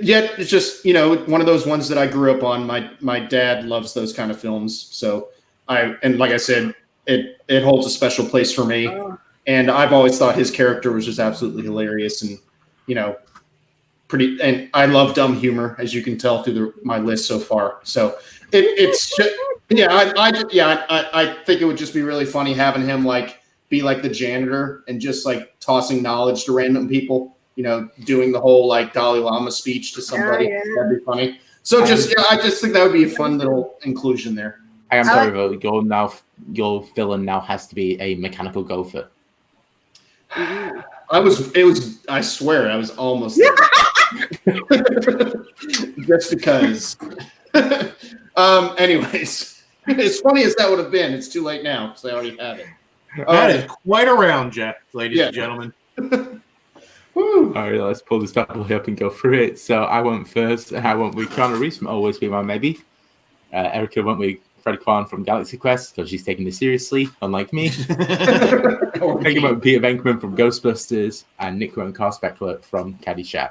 Yet it's just one of those ones that I grew up on. My dad loves those kind of films, so like I said, it holds a special place for me. And I've always thought his character was just absolutely hilarious, and pretty. And I love dumb humor, as you can tell through my list so far. So it's just, I think it would just be really funny having him be like the janitor and just tossing knowledge to random people, doing the whole Dalai Lama speech to somebody. Yeah. That'd be funny. So I just think that would be a fun little inclusion there. I am sorry, but your villain now has to be a mechanical gopher. I swear I was almost there. Just because. Anyways, as funny as that would have been, it's too late now because I already have it. That is quite a round, Jeff, ladies and gentlemen. All right, let's pull this back up and go through it. So I went first. I went with Keanu Reeves from Always Be My Maybe. Erica went with Freddie Kwan from Galaxy Quest because she's taking this seriously, unlike me. Peggy went with Peter Venkman from Ghostbusters, and Nick went with Carl Speckler from Caddyshack.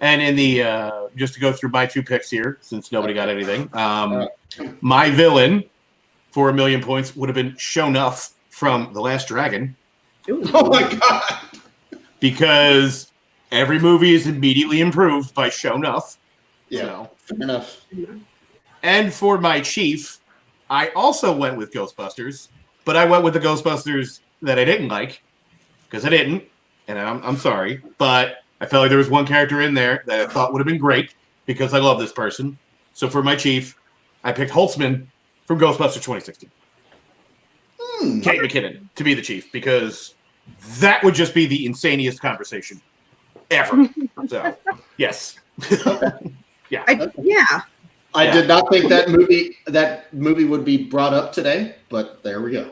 And in the just to go through my 2 picks here, since nobody got anything, my villain for 1,000,000 points would have been Shonuff from The Last Dragon. Oh my god! Because every movie is immediately improved by Shonuff. Yeah, fair enough. And for my chief, I also went with Ghostbusters, but I went with the Ghostbusters that I didn't like, because I didn't, and I'm sorry, but I felt like there was one character in there that I thought would have been great because I love this person. So for my chief, I picked Holtzman from Ghostbusters 2016. Kate McKinnon to be the chief, because that would just be the insaniest conversation ever. So, yes. Yeah. I did not think that movie would be brought up today, but there we go.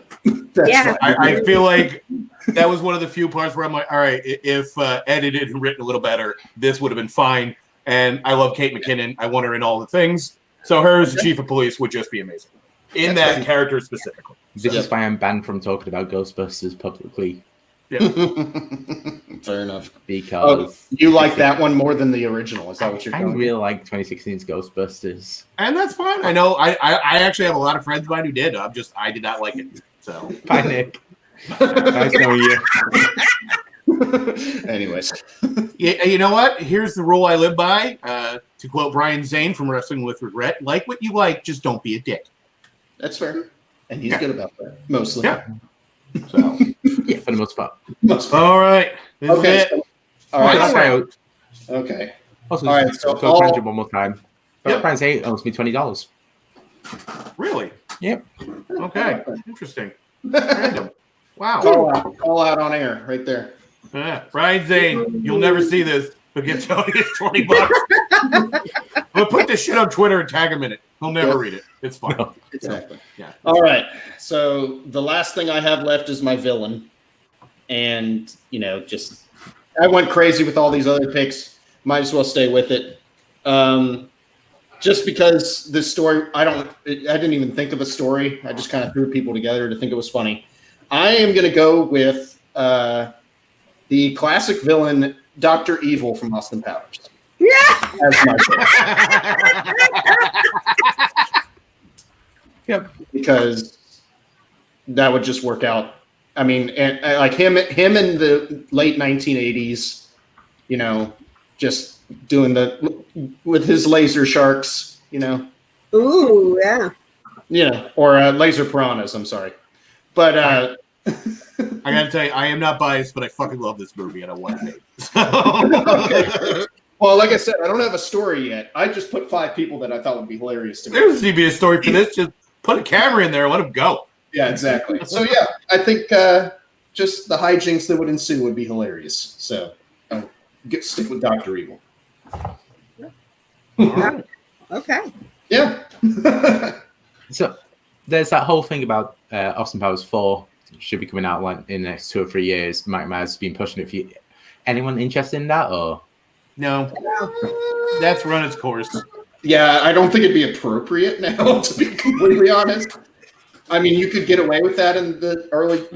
I feel like that was one of the few parts where I'm like, all right, if edited and written a little better, this would have been fine. And I love Kate McKinnon. I want her in all the things. So her as the chief of police would just be amazing. In that character specifically. This is why I'm banned from talking about Ghostbusters publicly. Yeah. Fair enough. Because you like that one more than the original? Is that what you're I going? really like 2016's Ghostbusters, and that's fine. I know. I actually have a lot of friends of mine who did. I did not like it. So bye, Nick. Nice knowing you. Anyways, you know what? Here's the rule I live by. To quote Brian Zane from Wrestling with Regret: "Like what you like, just don't be a dick." That's fair, and he's good about that mostly. Yeah. So yeah, for the most part. All right. This is it. All right. Okay. Also, all right. So go Brandon one more time. Yep. Brian Zane owes me $20. Really? Yep. Okay. Interesting. Random. Wow. Call out on air right there. Brian Zane, you'll never see this, but get Tony his $20. But put this shit on Twitter and tag him in it. He'll never read it. It's fine. No, exactly. Yeah. All right. So the last thing I have left is my villain. And, I went crazy with all these other picks. Might as well stay with it. Just because this story, I didn't even think of a story. I just kind of threw people together to think it was funny. I am going to go with the classic villain, Dr. Evil from Austin Powers. Yeah. As my Yep. Because that would just work out. I mean, and like him in the late 1980s, just doing with his laser sharks, Ooh, yeah. Or laser piranhas. I'm sorry, but I gotta tell you, I am not biased, but I fucking love this movie and I want it. Okay. Well, like I said, I don't have a story yet. I just put 5 people that I thought would be hilarious to me. There doesn't need to be a story for this. Just put a camera in there and let him go. Yeah, exactly. So yeah, I think just the hijinks that would ensue would be hilarious. So stick with Dr. Evil. All right. Okay. Yeah. So there's that whole thing about Austin Powers 4 should be coming out like in the next 2 or 3 years. Mike Myers has been pushing it for you. Anyone interested in that or? No, that's run its course. Yeah, I don't think it'd be appropriate now, to be completely honest. I mean, you could get away with that in the early,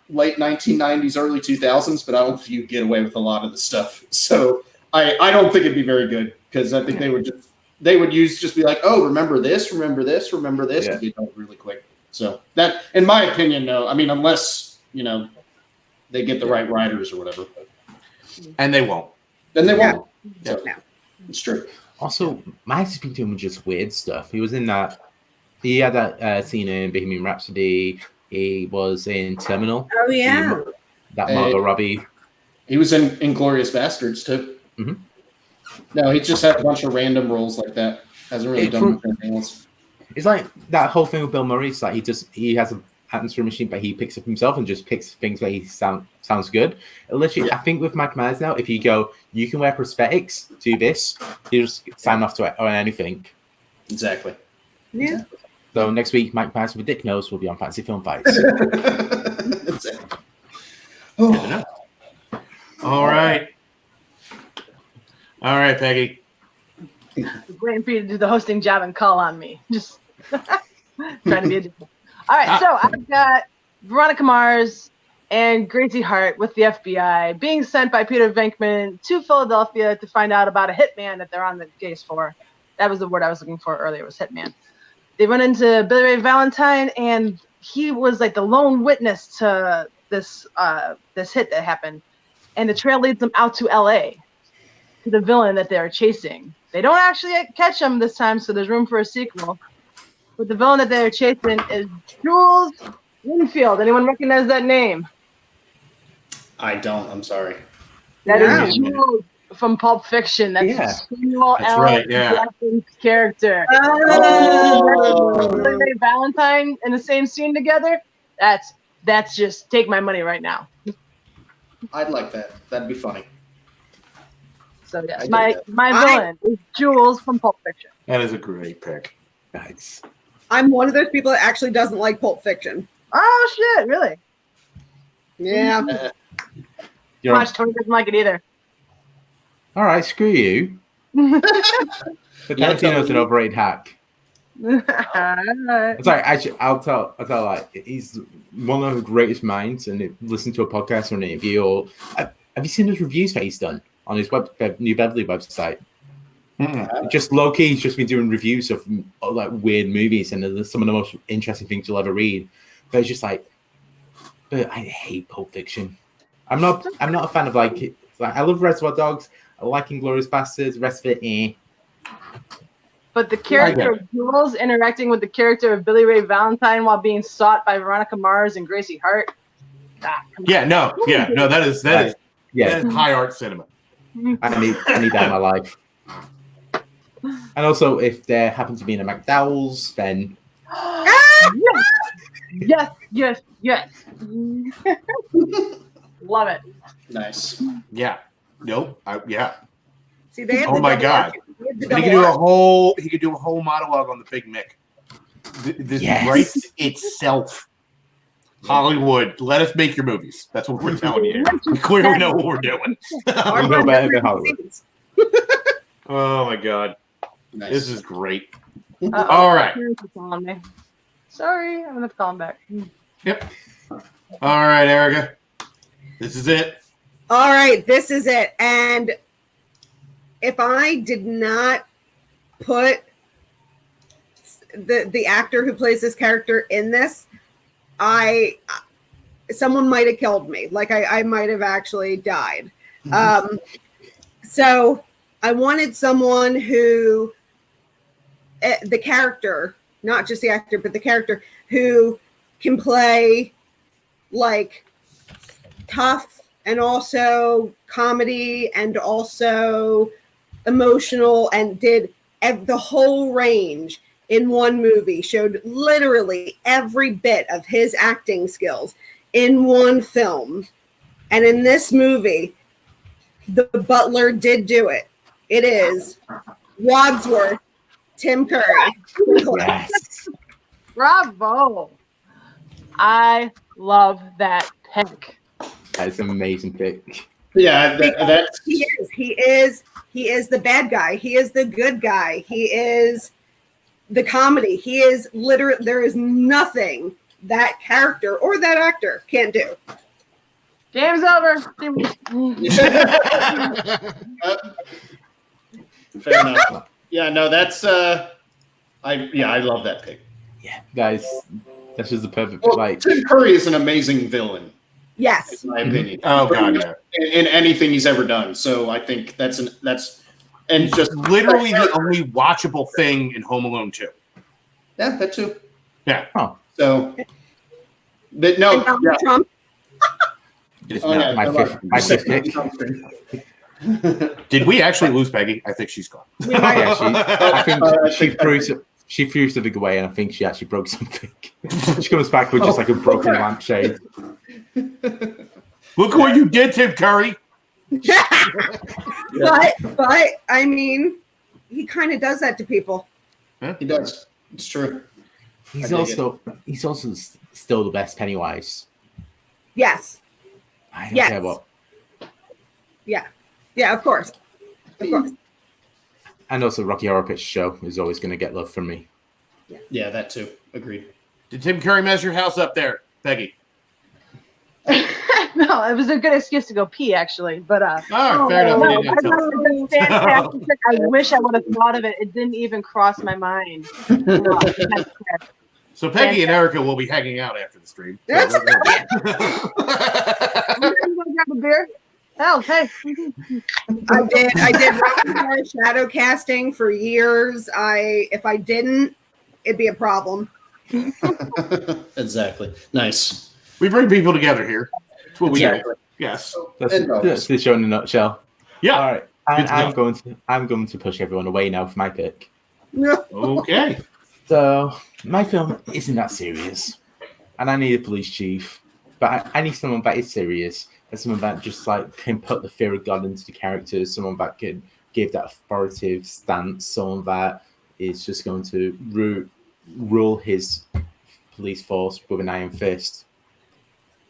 late 1990s, early 2000s, but I don't think you get away with a lot of the stuff. So I don't think it'd be very good because I think they would just be like, oh, remember this, to get done really quick. So that, in my opinion, no. I mean, unless they get the right writers or whatever, and they won't. Then they won't. Yeah. So, it's true. Also, Myers has been doing just weird stuff. He was in that. He had that scene in Bohemian Rhapsody. He was in Terminal. Oh yeah. That Margot Robbie. He was in Inglourious Bastards too. Mm-hmm. No, he just had a bunch of random roles like that. Hasn't really done anything else. It's like that whole thing with Bill Murray. It's like he has an atmosphere machine, but he picks up himself and just picks things where he sounds good. Literally, I think with Mike Myers now, if you go, you can wear prosthetics, do this, you just sign off to it or anything. Exactly. Yeah. So next week, Mike Myers with a dick nose will be on Fantasy Film Fights. That's it. Oh. All right, Peggy. Waiting for you to do the hosting job and call on me. Just trying to be a dick. All right, so I've got Veronica Mars and Gracie Hart with the FBI being sent by Peter Venkman to Philadelphia to find out about a hitman that they're on the case for. That was the word I was looking for earlier, was hitman. They run into Billy Ray Valentine, and he was like the lone witness to this hit that happened. And the trail leads them out to L.A., to the villain that they're chasing. They don't actually catch him this time, so there's room for a sequel. But the villain that they're chasing is Jules Winfield. Anyone recognize that name? I don't. I'm sorry. That is Jules from Pulp Fiction. That's Samuel L. Jackson's character. Billy Ray Valentine in the same scene together. That's just take my money right now. I'd like that. That'd be funny. So yes, my villain is Jules from Pulp Fiction. That is a great pick. Nice. I'm one of those people that actually doesn't like Pulp Fiction. Oh shit! Really? Yeah. Watch Tony doesn't like it either. All right, screw you. But Tarantino's an overrated hack. It's like I'll tell like he's one of the greatest minds, and listen to a podcast or an interview. Or have you seen his reviews that he's done on his New Beverly website? Mm-hmm. Just low key, he's just been doing reviews of like weird movies, and they're some of the most interesting things you'll ever read. But it's just like, but I hate Pulp Fiction. I'm not a fan of like I love Reservoir Dogs. I like Inglourious Bastards. The rest of it, But the character of Jules interacting with the character of Billy Ray Valentine while being sought by Veronica Mars and Gracie Hart. That is high art cinema. I need that in my life. And also, if there happen to be in a McDowell's, then yes. Love it. Nice. Yeah. Nope. See, they had oh my god! He could do a whole monologue on the Big Mick. This writes itself. Hollywood, let us make your movies. That's what we're telling you. We clearly know what we're doing. We know better than Hollywood. Oh my god. Nice. This is great. All right. Sorry, I'm gonna have to call him back. Yep. All right, Erica. This is it. All right, this is it. And if I did not put the actor who plays this character in this, someone might have killed me. Like I might have actually died. So I wanted someone who, the character, not just the actor, but the character who can play like tough and also comedy and also emotional, and did the whole range in one movie, showed literally every bit of his acting skills in one film. And in this movie, the butler did do it. It is Wadsworth, Tim Curry. Yes. Bravo. I love that pick. That's an amazing pick. Yeah, that's he is the bad guy. He is the good guy. He is the comedy. He is literally, there is nothing that character or that actor can't do. Game's over. fair enough. Yeah, no, that's I love that pick. Yeah, guys, that's just the perfect Well, Tim Curry is an amazing villain, Yes. in my opinion. Oh god, yeah. In anything he's ever done. So I think that's and just Literally the only watchable thing in Home Alone 2. yeah, that too. Yeah. Oh. So, but no, And Donald yeah. Trump. It's Oh, not yeah, my fifth pick. Did we actually lose Peggy? I think she's gone. Yeah, I think I think she threw something away, and I think she actually broke something. She comes back with just like a broken lampshade. Look what you did, Tim Curry. But I mean, he kind of does that to people. He does. It's true. He's also still the best Pennywise. Yes. I don't Yes. care what. Yeah, of course. Of course. And also, Rocky Horror Picture Show is always going to get love from me. Yeah, that too. Agreed. Did Tim Curry mess your house up there, Peggy? No, it was a good excuse to go pee, actually. But All right, fair enough. no, You didn't have to tell us. it was fantastic. I wish I would have thought of it. It didn't even cross my mind. No, that's correct. So Peggy and Erica will be hanging out after the stream. That's You wanna grab a beer? Hell, hey. I did Rocky shadow casting for years. If I didn't, it'd be a problem. Exactly. Nice. We bring people together here. That's what we do. Exactly. Yes. That's the show in a nutshell. Yeah. All right. Good to I'm going to push everyone away now for my pick. Okay. So my film isn't that serious, and I need a police chief, but I need someone that is serious, and someone that just like can put the fear of God into the characters, someone that can give that authoritative stance, someone that is just going to rule his police force with an iron fist.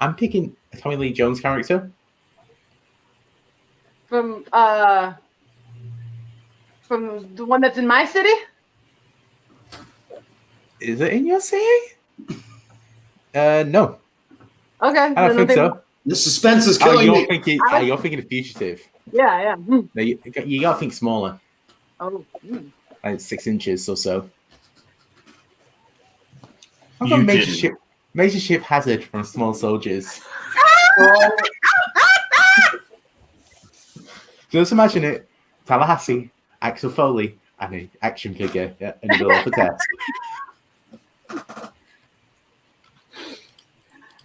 I'm picking a Tommy Lee Jones character. From the one that's in my city? Is it in your city? No, Okay. I don't think so. The suspense is Oh, killing you're me. thinking of Fugitive. Yeah. No, you gotta think smaller, Oh. like 6 inches or so. How You about didn't. Major Ship Hazard from Small Soldiers? Just imagine it: Tallahassee, Axel Foley, and an action figure in the middle of a test.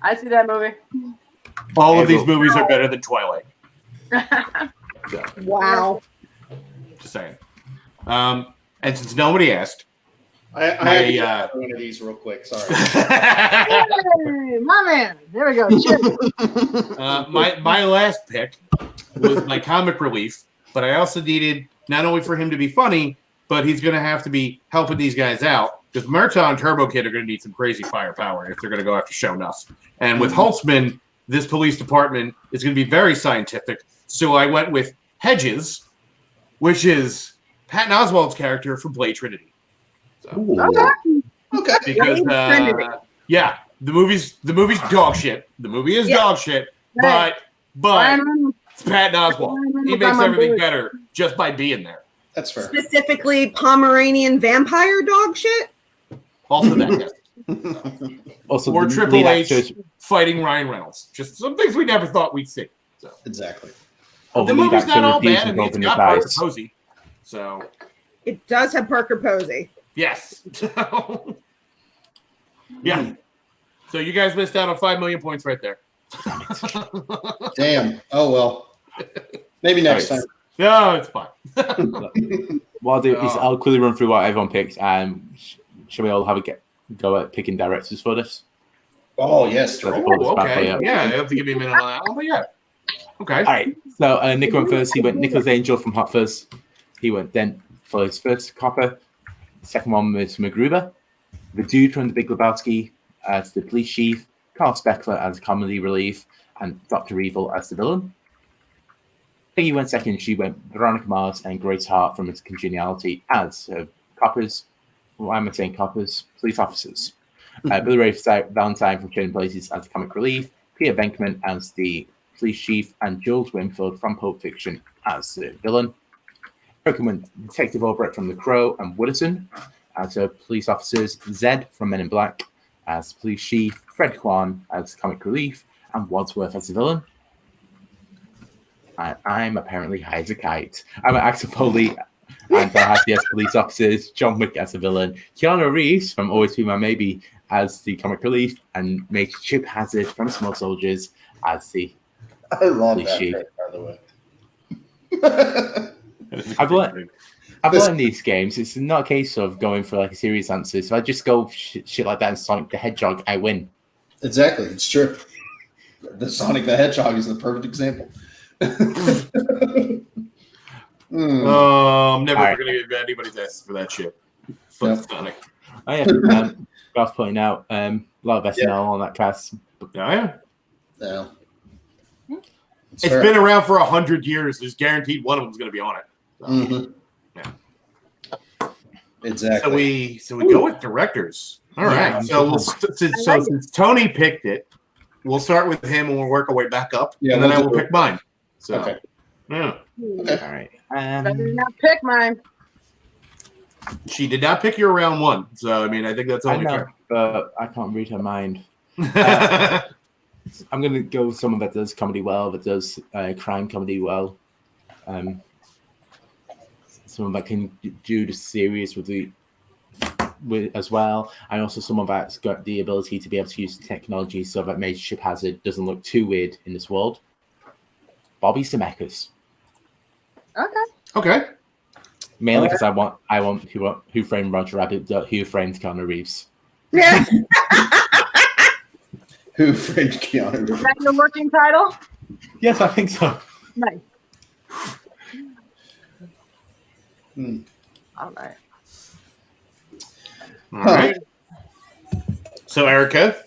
I see that movie. All of these movies are better than Twilight. So, Wow. Just saying. And since nobody asked, I had to get one of these real quick. Sorry. Hey, my man. There we go. Cheers. my last pick was my comic relief, but I also needed not only for him to be funny, but he's going to have to be helping these guys out because Murtaugh and Turbo Kid are going to need some crazy firepower if they're going to go after Show Nuss. And with Holtzman, this police department is going to be very scientific. So I went with Hedges, which is Patton Oswalt's character from Blade Trinity. So, Okay. because yeah, the movie's dog shit. The movie is dog shit, but it's Patton Oswalt. He makes everything better just by being there. That's fair. Specifically, Pomeranian vampire dog shit. Also that, yes. also, Or the Triple lead H actor- fighting Ryan Reynolds. Just some things we never thought we'd see. So Exactly. oh, the lead movie's actor not all refused bad. I to mean, open it's his got Parker eyes. Posey. So It does have Parker Posey. yes. Yeah. So you guys missed out on 5 million points right there. Damn. Oh well. Maybe next time. No, it's fine. What I'll do is I'll quickly run through what everyone picks, and shall we all have a go at picking directors for this? Oh yes. So- Oh, okay. Yeah, you have to give me a minute on that one, but yeah. Okay. All right. So Nick went first. He went Nicholas Angel from Hot Fuzz. He went then for his first copper. The second one was MacGruber. The dude from The Big Lebowski as the police chief. Carl Speckler as comedy relief, and Dr. Evil as the villain. Peggy went second. She went Veronica Mars and Grace Hart from its congeniality as coppers. Why am I saying coppers? Police officers. Billy Ray Valentine from Trading Places as the comic relief. Peter Venkman as the police chief, and Jules Winfield from Pulp Fiction as the villain. Erica went Detective Albright from The Crow and Wooderson as police officers. Zed from Men in Black as police chief. Fred Kwan as comic relief, and Wadsworth as the villain. I'm apparently high as a kite. I'm Axel Foley and Tallahassee as police officers, John Wick as the villain, Keanu Reeves from Always Be My Maybe as the comic relief, and Major Chip Hazard from Small Soldiers as the I love police that chief. pick, by the way. I've learned these games. It's not a case of going for like a serious answer. If I just go shit like that in Sonic the Hedgehog, I win. Exactly, it's true. The Sonic the Hedgehog is the perfect example. Never gonna give anybody's ass for that shit. Fuck Sonic. Oh yeah, Ralph pointing out a lot of SNL on that cast. Oh yeah. Yeah. It's been around for 100 years. There's guaranteed one of them's gonna be on it. So, Yeah. Exactly. So we go with directors. All right. So since Tony picked it, we'll start with him and we'll work our way back up. Yeah, and then we'll I will pick mine. So Okay. yeah. Okay. All right. I did not pick mine. She did not pick your round one. So I mean I think that's I only know, fair. but I can't read her mind. I'm going to go with someone that does comedy well, that does crime comedy well. Someone that can do the serious with as well, and also someone that's got the ability to be able to use technology so that Major Chip Hazard doesn't look too weird in this world. Bobby Zemeckis. Okay. Mainly because I want Who Framed Roger Rabbit, Who Framed Keanu Reeves. Yeah. Who framed Keanu Reeves? Is that your working title? Yes, I think so. Nice. All right. All right. So Erica.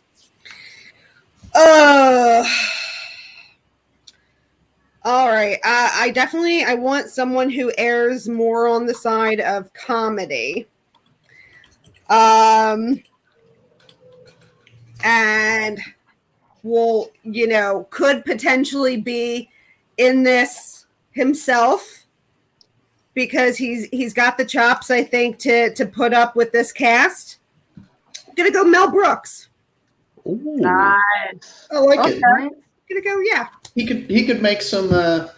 All right. I definitely want someone who airs more on the side of comedy. And will, could potentially be in this himself because he's got the chops, I think, to put up with this cast. I'm gonna go Mel Brooks. Ooh. Nice. I like it. Gonna go, yeah. He could make some. I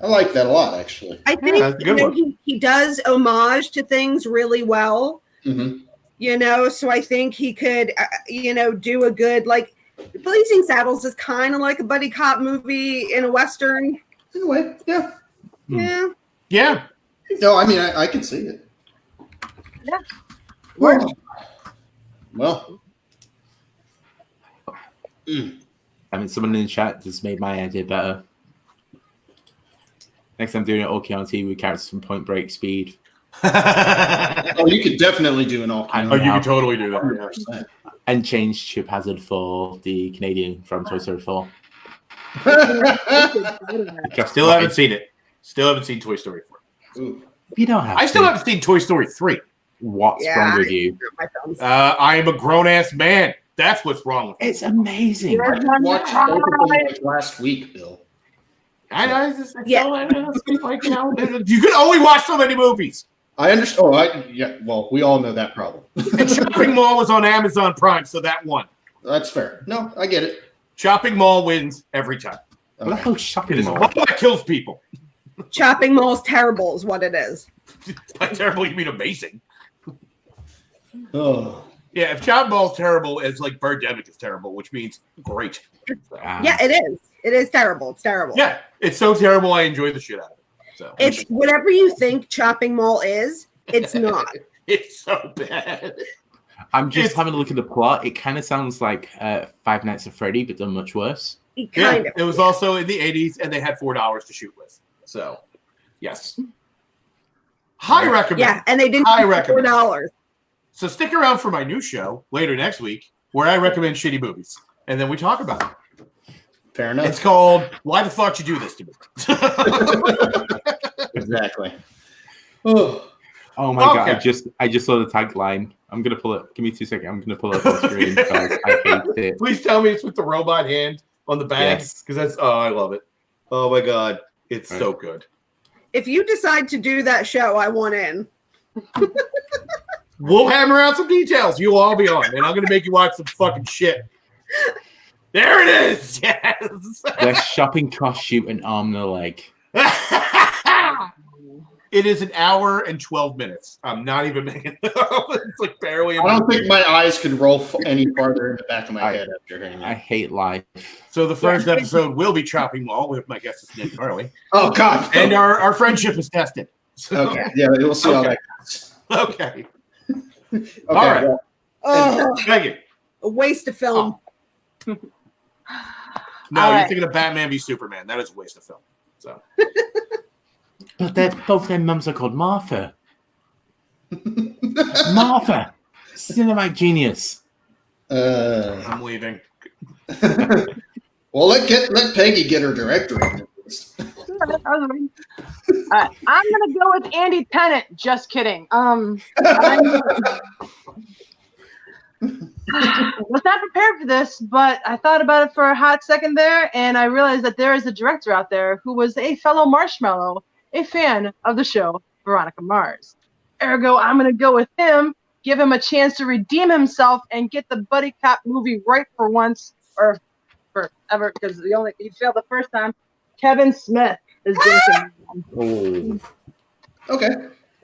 like that a lot, actually. I think he does homage to things really well. Mm-hmm. So I think he could, do a good, like, Blazing Saddles is kind of like a buddy cop movie in a Western. In a way, yeah. Yeah. Yeah. No, I mean, I can see it. Yeah. Well. I mean, someone in the chat just made my idea better. Next time doing it all Keanu with characters from Point Break, Speed. Oh, you could definitely do an all. Oh, you could totally do that. 100%. And change Chip Hazard for the Canadian from Toy Story 4. Still haven't seen it. Still haven't seen Toy Story 4. Ooh. You don't have I still haven't seen Toy Story 3. What's wrong with you? I am a grown-ass man. That's what's wrong with me. It's amazing. I watched both of them like last week, Bill. You can only watch so many movies. I understand. Well, we all know that problem. And Shopping Mall was on Amazon Prime, so that won. That's fair. No, I get it. Shopping Mall wins every time. What the hell is Shopping It is Mall? one that kills people. Shopping Mall's terrible is what it is. By terrible, you mean amazing. Oh. Yeah, if Shopping Mall's terrible, it's like Birdemic is terrible, which means great. Yeah, it is. It is terrible. It's terrible. Yeah, it's so terrible, I enjoy the shit out of it. So It's whatever you think Shopping Mall is, it's not. It's so bad. I'm just having a look at the plot. It kind of sounds like Five Nights at Freddy, but done much worse. Kind of. It was also in the 80s, and they had $4 to shoot with. So, yes. High recommend. Yeah, and they didn't High pay recommend. $4. So stick around for my new show later next week, where I recommend shitty movies. and then we talk about it. Fair enough. It's called "Why the Fuck You Do This to Me." Exactly. Oh my god! I just saw the tagline. I'm gonna pull it. Give me 2 seconds. I'm gonna pull it up on the screen because I hate it. Please tell me it's with the robot hand on the bag, because that's I love it. Oh my god, it's so good. If you decide to do that show, I want in. We'll hammer out some details. You'll all be on, and I'm gonna make you watch some fucking shit. There it is. Yes. Their shopping costume and arm and a leg. It is 1 hour and 12 minutes. I'm not even making it up. It's like barely. I don't think my eyes could roll any farther in the back of my head after hearing that. I hate life. So the first episode will be Chopping Mall with my guest is Nick Carley. Oh God! And our friendship is tested. So. Okay. Yeah, we'll see how that goes. Okay. All right. Oh, Thank you. a waste of film. Oh. No, you're thinking of Batman v Superman. That is a waste of film. So. But both their mums are called Martha. Martha, cinematic genius. I'm leaving. Well, let Peggy get her director in. I'm gonna go with Andy Tennant. Just kidding. I was not prepared for this, but I thought about it for a hot second there, and I realized that there is a director out there who was a fellow Marshmallow, a fan of the show Veronica Mars. Ergo, I'm going to go with him, give him a chance to redeem himself, and get the buddy cop movie right for once, or forever, because he failed the first time. Kevin Smith is doing Okay.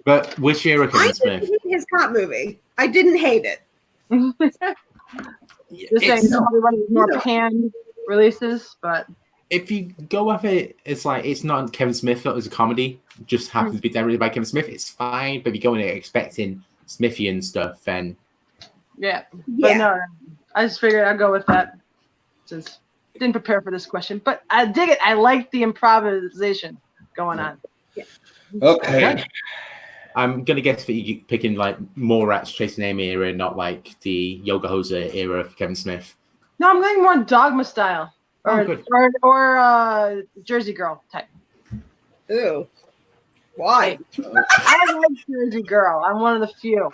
But which era Kevin Smith? I didn't hate his cop movie. I didn't hate it. Just saying, everybody more panned releases, but if you go with it, it's like it's not Kevin Smith. It was a comedy, just happens to be directed by Kevin Smith. It's fine, but if you go in it expecting Smithian stuff, then yeah. But no, I just figured I'd go with that since I didn't prepare for this question. But I dig it. I like the improvisation going on. Yeah. Okay. I'm gonna guess that you're picking like more Rats Chasing Amy era, not like the Yoga Hoser era of Kevin Smith. No, I'm going more Dogma style. Or Jersey Girl type. Ooh. Why? I like Jersey Girl. I'm one of the few.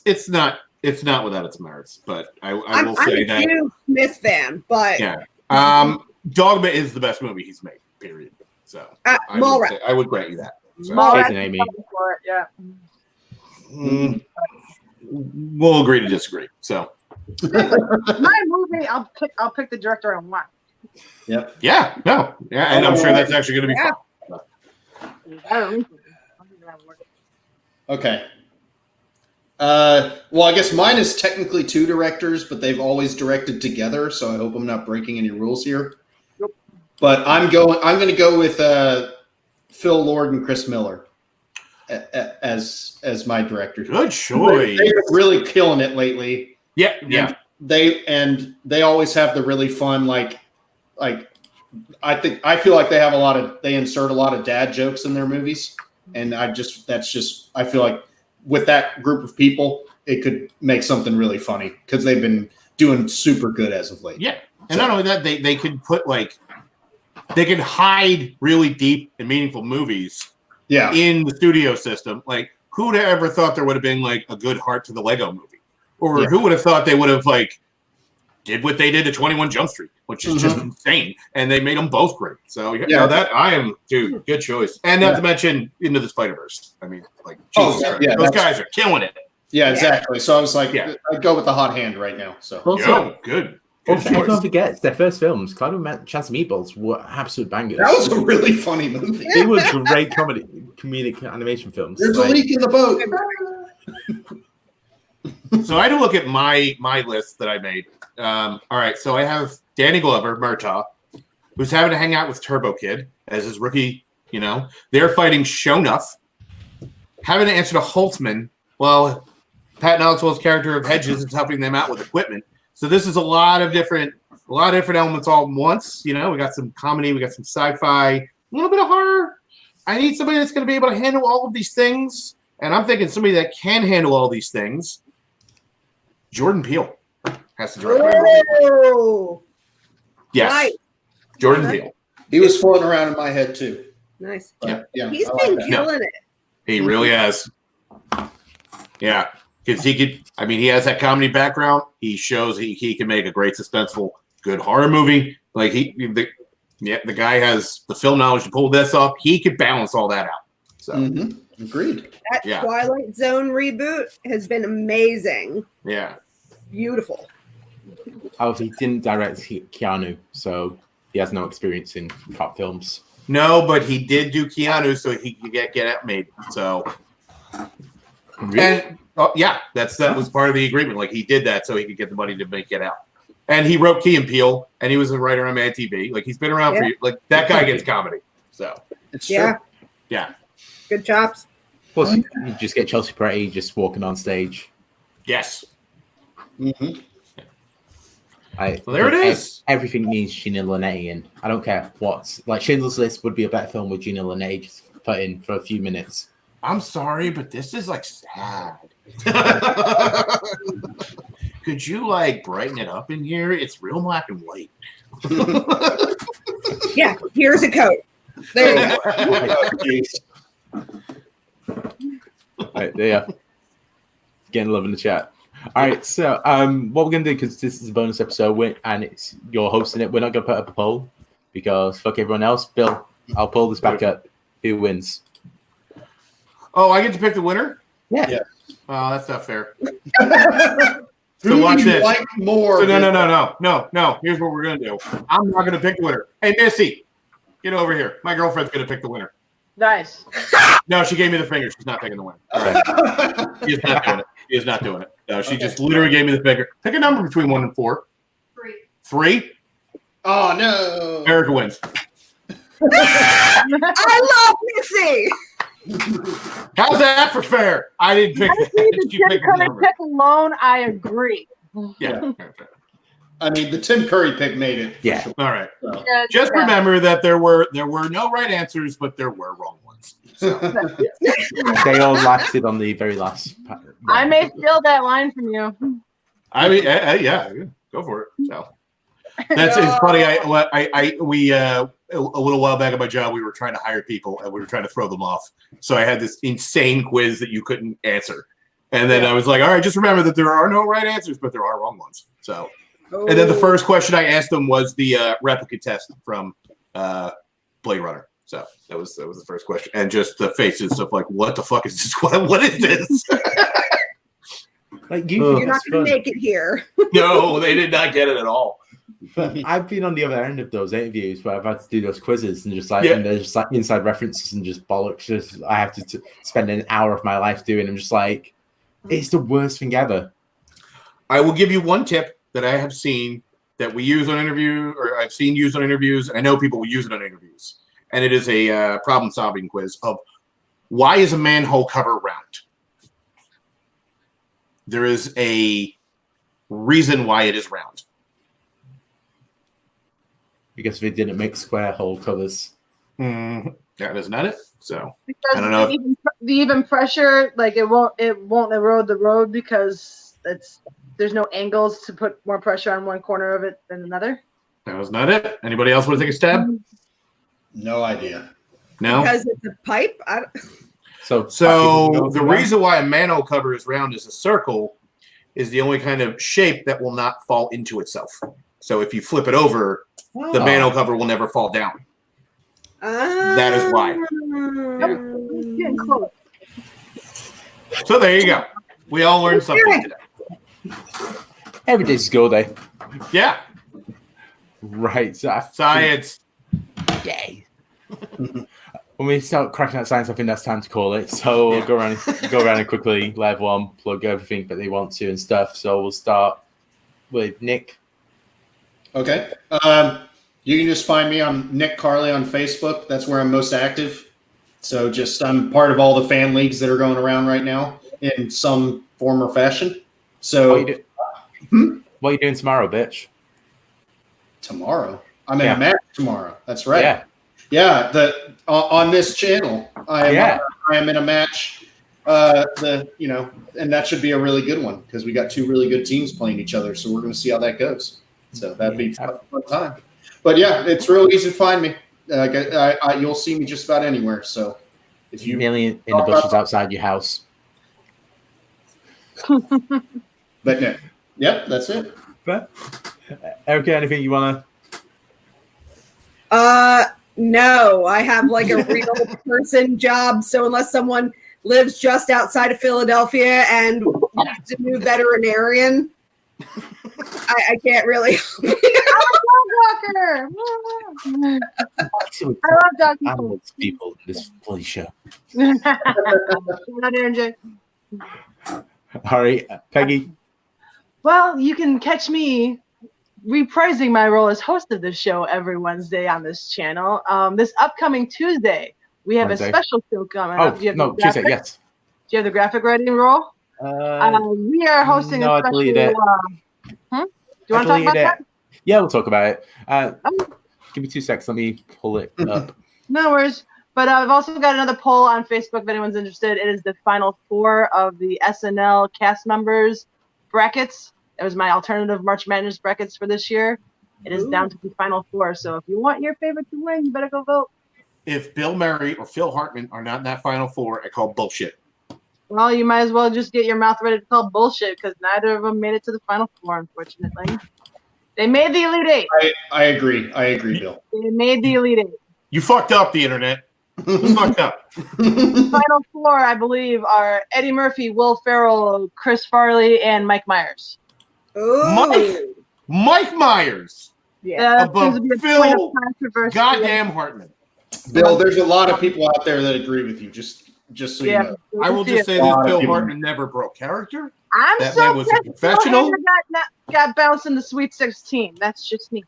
It's not without its merits, but I will say that I'm a huge Smith fan, but yeah. Dogma is the best movie he's made, period. So I would grant you that. So. Amy. For it, yeah. We'll agree to disagree. So my movie, I'll pick the director I want. Yep. Yeah, and I'm sure that's actually going to be fun. Okay. Well, I guess mine is technically 2 directors, but they've always directed together, so I hope I'm not breaking any rules here. Nope. But I'm going to go with Phil Lord and Chris Miller as my directors. Good choice. They've been really killing it lately. Yeah. They always have the really fun like I feel like they insert a lot of dad jokes in their movies, and I feel like with that group of people it could make something really funny because they've been doing super good as of late. Yeah, and not only that, they could put they can hide really deep and meaningful movies. Yeah. In the studio system, like who would have ever thought there would have been like a Good Heart to the Lego Movie, or who would have thought they would have did what they did to 21 Jump Street, which is just insane, and they made them both great. So good choice, and not to mention Into the Spider-Verse. I mean, Jesus Christ, those guys are killing it. Yeah, exactly. So I was like, I'd go with the hot hand right now. So good. Also, everyone forgets their first films, Cloud and Chance of Meatballs, were absolute bangers. That was a really funny movie. They were great comedic animation films. There's a leak in the boat. So I had to look at my list that I made. All right, so I have Danny Glover, Murtaugh, who's having to hang out with Turbo Kid as his rookie. They're fighting Shonuff, having to answer to Holtzman while Patton Oswalt's character of Hedges is helping them out with equipment. So this is a lot of different elements all at once. We got some comedy, we got some sci-fi, a little bit of horror. I need somebody that's going to be able to handle all of these things, and I'm thinking somebody that can handle all these things. Jordan Peele. has to direct my movie. Oh, Yes, nice. Jordan Nice. Peele. He was floating around in my head too. Nice. But, yeah, He's I like been that. killing it. He really has. Yeah, because he could. I mean, he has that comedy background. He shows he can make a great suspenseful, good horror movie. Like the guy has the film knowledge to pull this off. He could balance all that out. So Agreed. That Yeah. Twilight Zone reboot has been amazing. yeah, Beautiful. Oh, he didn't direct Keanu, so he has no experience in cop films. no, but he did do Keanu, so he could get it made. So Really? and yeah, that was part of the agreement. Like he did that so he could get the money to make it out. And he wrote Key and Peele, and he was a writer on Mad TV. Like he's been around for like that guy gets comedy. So It's true. Yeah. yeah, Good chops. Plus, you just get Chelsea Peretti just walking on stage. yes. Mhm. Well, there it is. Everything needs Gina Linetti in. I don't care what. Like Schindler's List would be a better film with Gina Linetti just put in for a few minutes. I'm sorry, but this is like sad. Could you like brighten it up in here? It's real black and white. Yeah, here's a coat. There you go. Oh, geez. Right there. Getting love in the chat. All right, so what we're gonna do, because this is a bonus episode and you're hosting it, we're not gonna put up a poll because fuck everyone else. Bill, I'll pull this back up. Who wins? Oh, I get to pick the winner? Yeah. Oh, that's not fair. Who So watch do you this. like more? So no. Here's what we're gonna do. I'm not gonna pick the winner. Hey, Missy, get over here. My girlfriend's gonna pick the winner. Nice. No, she gave me the finger. She's not picking the winner. All right. She is not doing it. She is not doing it. No, she just literally gave me the finger. Pick a number between 1 and 4. 3. 3? Oh no! Erica wins. I love Missy. How's that for fair? I didn't pick Honestly, that. the She Tim picked the Curry number. pick alone, I agree. Yeah. I mean, the Tim Curry pick made it. Yeah. All right. So. Yeah, Just yeah. remember that there were no right answers, but there were wrong ones. So. They all lasted on the very last. I may steal that line from you. I mean, yeah, go for it. So that's it's funny. We a little while back at my job, we were trying to hire people and we were trying to throw them off. So I had this insane quiz that you couldn't answer, and then I was like, all right, just remember that there are no right answers, but there are wrong ones. So. And then the first question I asked them was the replica test from Blade Runner. So that was the first question, and just the faces of like, what the fuck is this? What is this? Like You're not going to make it here. No, they did not get it at all. But I've been on the other end of those interviews where I've had to do those quizzes and just Yeah. and there's just like inside references and just bollocks. Just I have to spend an hour of my life doing. I'm just like, it's the worst thing ever. I will give you one tip that I have seen that we use on interview, or I've seen used on interviews, and I know people will use it on interviews. And it is a problem-solving quiz of why is a manhole cover round? There is a reason why it is round. Because they didn't make square hole covers. That is not it. So Because I don't know. The even pressure, like it won't erode the road because there's no angles to put more pressure on one corner of it than another. That was not it. Anybody else want to take a stab? No idea. No. Because it's a pipe. So The reason why a manhole cover is round as a circle is the only kind of shape that will not fall into itself. So if you flip it over, the manhole cover will never fall down. That is why. It's getting close. So there you go. We all learned something today. every day's school day. Yeah. Right. So Science. Yay. When we start cracking out science, I think that's time to call it. So we'll go around and quickly let everyone plug everything that they want to and stuff. So we'll start with Nick. Okay. You can just find me. I'm Nick Carley on Facebook. That's where I'm most active. So I'm part of all the fan leagues that are going around right now in some form or fashion. So What are you doing tomorrow, bitch? Tomorrow, I'm in a match tomorrow. That's right. Yeah. Yeah. On this channel, I am in a match and that should be a really good one because we got two really good teams playing each other. So we're going to see how that goes. So that'd be a fun time. But yeah, it's real easy to find me. You'll see me just about anywhere. So if you in the bushes outside your house. But no, yep, that's it. But Erica, anything you want to? No, I have like a real person job. So unless someone lives just outside of Philadelphia and needs a new veterinarian, I can't really. I'm a dog walker. I love dog people in this bloody show. All right, Peggy. Well, you can catch me reprising my role as host of the show every Wednesday on this channel. This upcoming Tuesday, we have a special show coming up. Tuesday, yes. Do you have the graphic ready and roll? We are hosting a special. Do you want to talk about that? Yeah, we'll talk about it. Give me 2 seconds. Let me pull it up. No worries. But I've also got another poll on Facebook if anyone's interested. It is the final 4 of the SNL cast members brackets. It was my alternative March Madness brackets for this year. It is down to the final 4. So if you want your favorite to win, you better go vote. If Bill Murray or Phil Hartman are not in that final 4, I call bullshit. Well, you might as well just get your mouth ready to call bullshit because neither of them made it to the final 4, unfortunately. They made the Elite 8. I agree, Bill. They made the Elite 8. You fucked up, the internet. You fucked up. The final 4, I believe, are Eddie Murphy, Will Ferrell, Chris Farley, and Mike Myers. Mike Myers. Yeah. Above Phil goddamn Hartman. Bill, there's a lot of people out there that agree with you. Just so you know. I will just say this: Phil Hartman never broke character. That man was a professional. Got bounced in the Sweet 16. That's just me.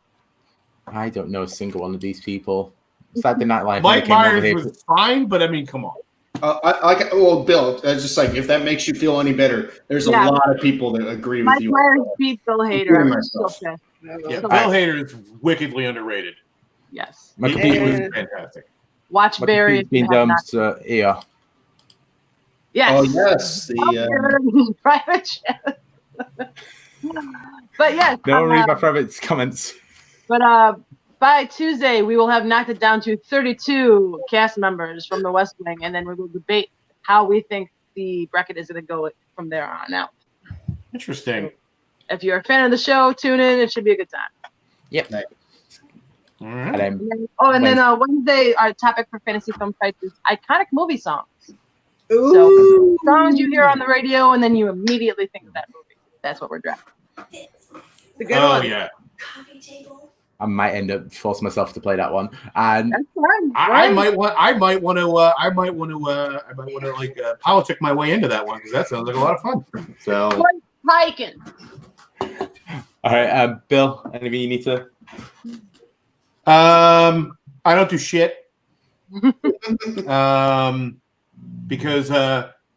I don't know a single one of these people. Saturday Night Live. Mike Myers was fine, but I mean, come on. Well, Bill, just like if that makes you feel any better, there's a lot of people that agree with you. Mike Myers beat Bill Hader. Bill Hader is wickedly underrated. Yes, he was fantastic. Watch Barry. Yeah. Yes. Oh yes, the private chat. But yes, don't read my private comments. But by Tuesday, we will have knocked it down to 32 cast members from the West Wing, and then we will debate how we think the bracket is going to go from there on out. Interesting. So if you're a fan of the show, tune in. It should be a good time. Yep. Nice. All right. And then Wednesday, our topic for Fantasy Film Fights is iconic movie songs. Ooh. So songs you hear on the radio, and then you immediately think of that movie. That's what we're drafting. It's a good one. Yeah. Coffee table. I might end up forcing myself to play that one, and That's fine. I might want to like politic my way into that one because that sounds like a lot of fun. So hiking. All right, Bill, anything you need to? I don't do shit. Because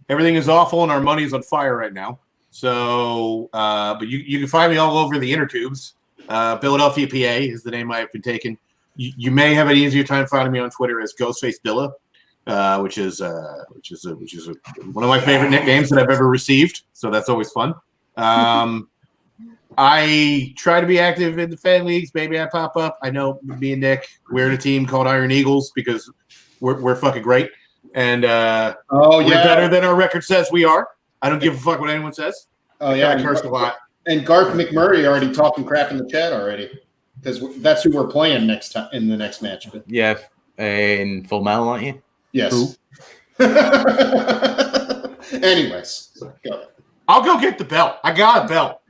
everything is awful and our money's on fire right now. So, but you can find me all over the inner tubes. Philadelphia, PA is the name I've been taking. You may have an easier time finding me on Twitter as Ghostface Billa, which is one of my favorite nicknames that I've ever received. So that's always fun. I try to be active in the fan leagues. Maybe I pop up. I know me and Nick, we're in a team called Iron Eagles because we're fucking great. And we're better than our record says we are. I don't give a fuck what anyone says. Oh yeah, I cursed a lot. And Garth McMurray already talking crap in the chat already because that's who we're playing next time in the next match. But. Yeah, in Full Metal, aren't you? Yes. Anyways, go. I'll go get the belt. I got a belt.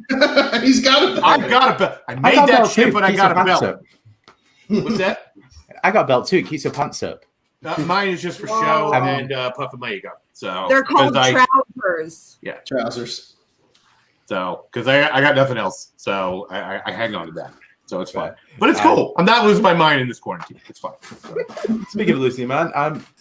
He's got a belt. I've got a belt. I made that shit, but I got a belt. What's that? I got a belt too. It keeps your pants up. Mine is just for show and puffing my ego. So they're called trousers. Yeah, trousers. So because I got nothing else, so I hang on to that. So it's fine. But it's cool. I'm not losing my mind in this quarantine. It's fine. Speaking of losing, man,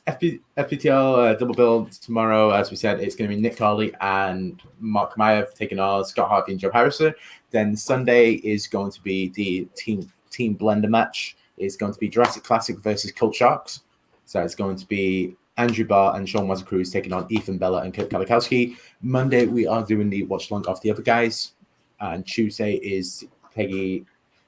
FPTL double build tomorrow. As we said, it's going to be Nick Carley and Mark Mayev taking on Scott Harvey and Joe Harrison. Then Sunday is going to be the team blender match. It's going to be Jurassic Classic versus Cult Sharks. So it's going to be Andrew Barr and Sean Wazzacruz taking on Ethan Bella and Kurt Kalikowski. Monday, we are doing the watch along of the other guys. And Tuesday is Peggy's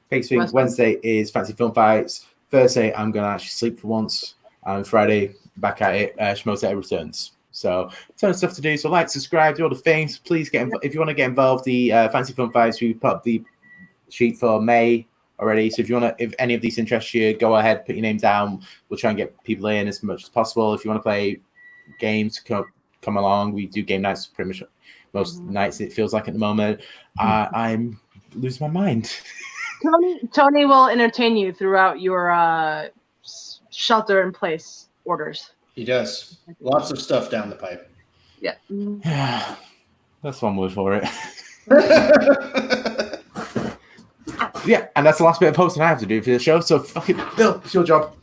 thing. Wednesday is Fancy Film Fights. Thursday, I'm going to actually sleep for once. And Friday, back at it, Schmosa returns. So, ton of stuff to do. So, like, subscribe, do all the things. Please get involved. If you want to get involved, the Fancy Film Fights, we put up the sheet for May already. So, if any of these interest you, go ahead, put your name down. We'll try and get people in as much as possible. If you want to play games, come along. We do game nights pretty much most nights, it feels like at the moment. I'm losing my mind. Tony will entertain you throughout your shelter-in-place orders. He does. Lots of stuff down the pipe. Yeah. That's one word for it. Yeah, and that's the last bit of hosting I have to do for the show. So, fucking Bill, it's your job.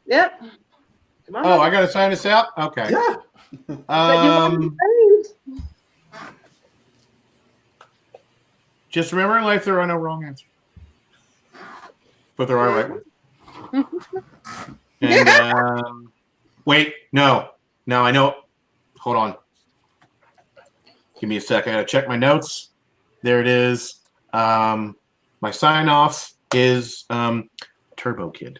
Yep. Come on. Oh, I got to sign this out? Okay. Yeah. Just remember in life, there are no wrong answers. But there are right ones. And, wait, no, I know. Hold on. Give me a sec. I got to check my notes. There it is. My sign off is Turbo Kid.